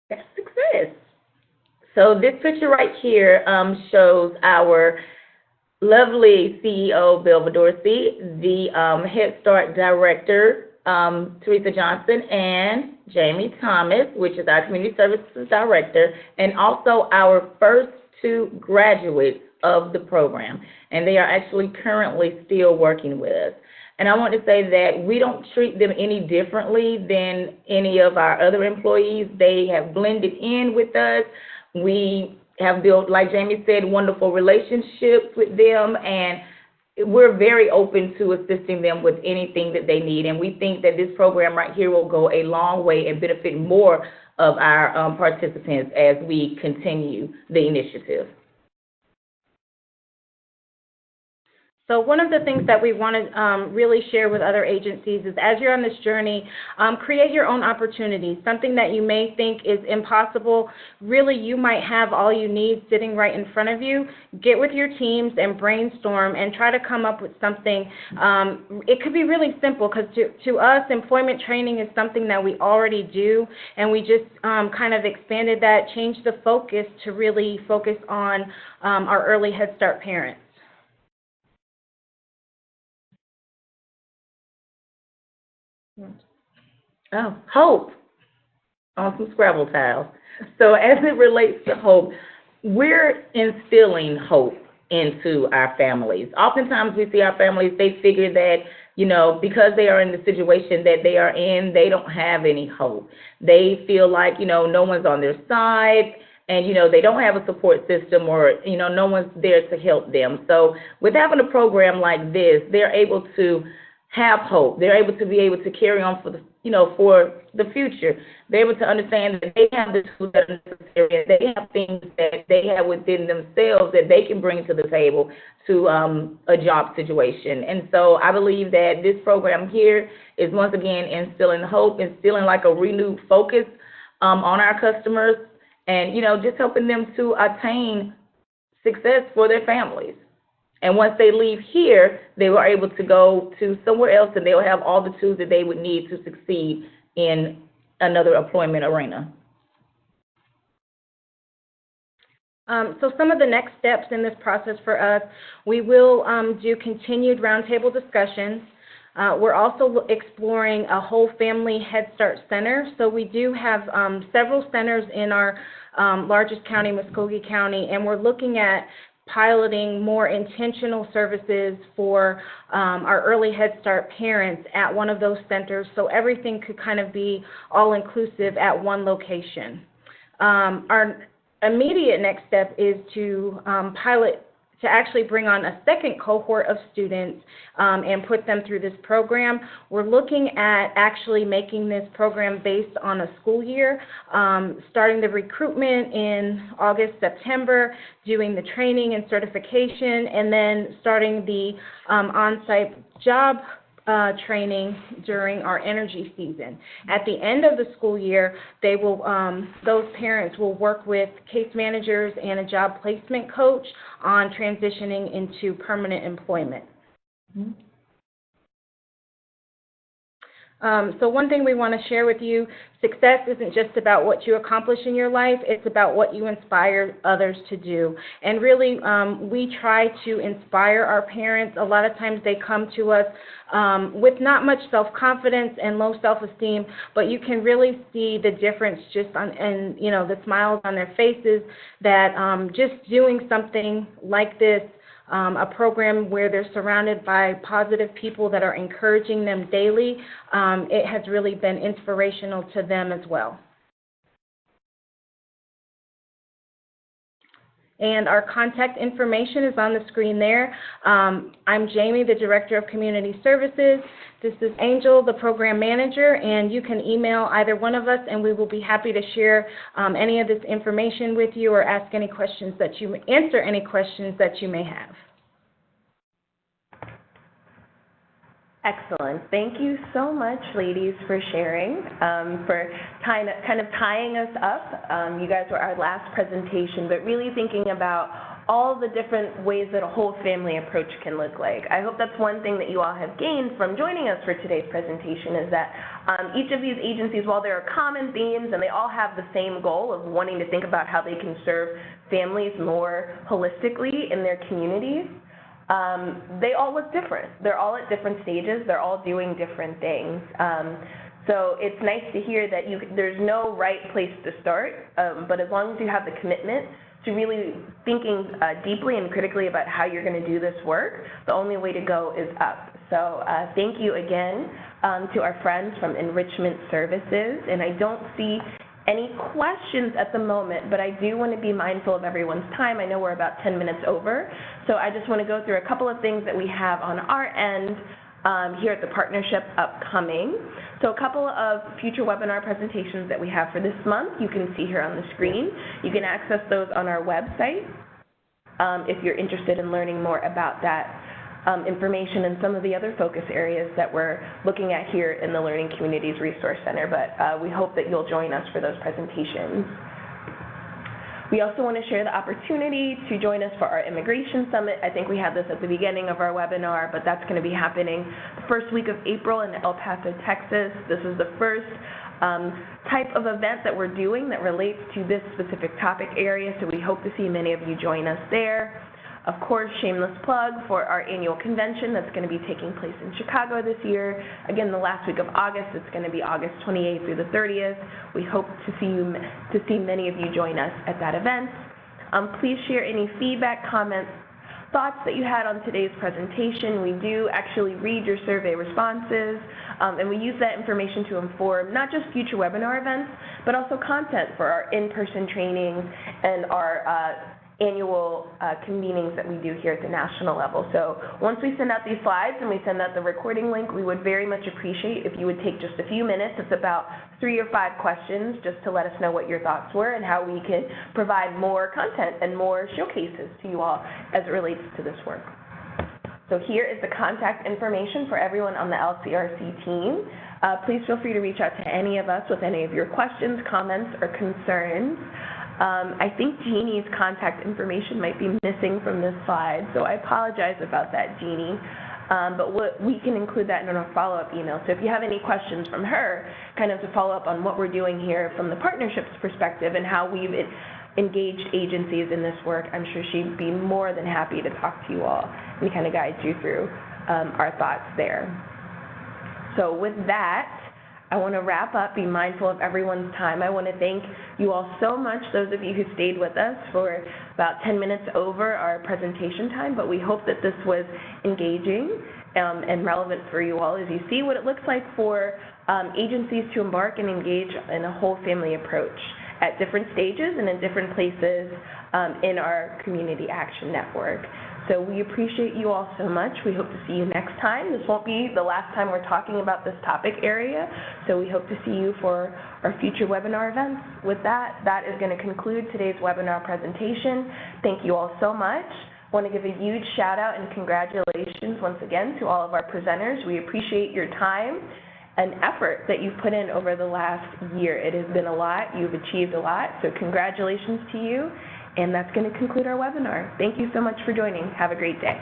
Speaker 12: That's success. So this picture right here shows our lovely CEO, Belvedere C, the Head Start Director, Teresa Johnson, and Jamie Thomas, which is our Community Services Director, and also our first 2 graduates of the program. And they are actually currently still working with us. And I want to say that we don't treat them any differently than any of our other employees. They have blended in with us. We have built, like Jamie said, wonderful relationships with them, and we're very open to assisting them with anything that they need. And we think that this program right here will go a long way and benefit more of our participants as we continue the initiative.
Speaker 3: So one of the things that we want to really share with other agencies is, as you're on this journey, create your own opportunities. Something that you may think is impossible, really you might have all you need sitting right in front of you. Get with your teams and brainstorm and try to come up with something. It could be really simple, because to us, employment training is something that we already do, and we just kind of expanded that, changed the focus to really focus on our early Head Start parents.
Speaker 12: Oh, hope on some Scrabble tiles. So as it relates to hope, we're instilling hope into our families. Oftentimes we see our families, they figure that, you know, because they are in the situation that they are in, they don't have any hope. They feel like, you know, no one's on their side, and, you know, they don't have a support system, or, you know, no one's there to help them. So with having a program like this, they're able to have hope. They're able to be able to carry on for the, you know, for the future. They're able to understand that they have the tools that are necessary. They have things that they have within themselves that they can bring to the table to a job situation. And so I believe that this program here is once again instilling hope, instilling like a renewed focus on our customers, and, you know, just helping them to attain success for their families. And once they leave here, they were able to go to somewhere else, and they'll have all the tools that they would need to succeed in another employment arena.
Speaker 3: So some of the next steps in this process for us, we will do continued roundtable discussions. We're also exploring a whole family Head Start center. So we do have several centers in our largest county, Muskogee County, and we're looking at piloting more intentional services for our early Head Start parents at one of those centers, so everything could kind of be all-inclusive at one location. Our immediate next step is to actually bring on a second cohort of students and put them through this program. We're looking at actually making this program based on a school year, starting the recruitment in August, September, doing the training and certification, and then starting the on-site job
Speaker 13: training during our energy season. At the end of the school year, they will, those parents will work with case managers and a job placement coach on transitioning into permanent employment. So one thing we want to share with you, success isn't just about what you accomplish in your life, it's about what you inspire others to do. And really, we try to inspire our parents. A lot of times they come to us with not much self-confidence and low self-esteem, but you can really see the difference just on, and you know, the smiles on their faces, that just doing something like this, a program where they're surrounded by positive people that are encouraging them daily, it has really been inspirational to them as well. And our contact information is on the screen there. I'm Jamie, the Director of Community Services. This is Angel, the Program Manager, and you can email either one of us and we will be happy to share any of this information with you or ask any questions that answer any questions that you may have.
Speaker 1: Excellent. Thank you so much, ladies, for sharing, for kind of tying us up. You guys were our last presentation, but really thinking about all the different ways that a whole family approach can look like. I hope that's one thing that you all have gained from joining us for today's presentation, is that each of these agencies, while there are common themes and they all have the same goal of wanting to think about how they can serve families more holistically in their communities, they all look different. They're all at different stages. They're all doing different things. So it's nice to hear that there's no right place to start, but as long as you have the commitment to really thinking deeply and critically about how you're going to do this work, the only way to go is up. So thank you again to our friends from Enrichment Services. And I don't see any questions at the moment, but I do want to be mindful of everyone's time. I know we're about 10 minutes over, so I just want to go through a couple of things that we have on our end here at the partnership upcoming. So a couple of future webinar presentations that we have for this month, you can see here on the screen. You can access those on our website if you're interested in learning more about that information and some of the other focus areas that we're looking at here in the Learning Communities Resource Center, but we hope that you'll join us for those presentations. We also want to share the opportunity to join us for our Immigration Summit. I think we had this at the beginning of our webinar, but that's going to be happening the first week of April in El Paso, Texas. This is the first type of event that we're doing that relates to this specific topic area, so we hope to see many of you join us there. Of course, shameless plug for our annual convention that's going to be taking place in Chicago this year. Again, the last week of August, it's going to be August 28th through the 30th. We hope to see many of you join us at that event. Please share any feedback, comments, thoughts that you had on today's presentation. We do actually read your survey responses, and we use that information to inform not just future webinar events, but also content for our in-person trainings and our annual convenings that we do here at the national level. So once we send out these slides and we send out the recording link, we would very much appreciate if you would take just a few minutes. It's about 3 or 5 questions just to let us know what your thoughts were and how we can provide more content and more showcases to you all as it relates to this work. So here is the contact information for everyone on the LCRC team. Please feel free to reach out to any of us with any of your questions, comments, or concerns. I think Jeannie's contact information might be missing from this slide, so I apologize about that, Jeannie. But we can include that in our follow-up email. So if you have any questions from her, kind of to follow up on what we're doing here from the partnerships perspective and how we've engaged agencies in this work, I'm sure she'd be more than happy to talk to you all and kind of guide you through our thoughts there. So with that, I want to wrap up, be mindful of everyone's time. I want to thank you all so much, those of you who stayed with us for about 10 minutes over our presentation time, but we hope that this was engaging and relevant for you all as you see what it looks like for agencies to embark and engage in a whole family approach at different stages and in different places in our community action network. So we appreciate you all so much. We hope to see you next time. This won't be the last time we're talking about this topic area, so we hope to see you for our future webinar events. With that, that is going to conclude today's webinar presentation. Thank you all so much. I want to give a huge shout out and congratulations once again to all of our presenters. We appreciate your time and effort that you've put in over the last year. It has been a lot. You've achieved a lot. So congratulations to you. And that's going to conclude our webinar. Thank you so much for joining. Have a great day.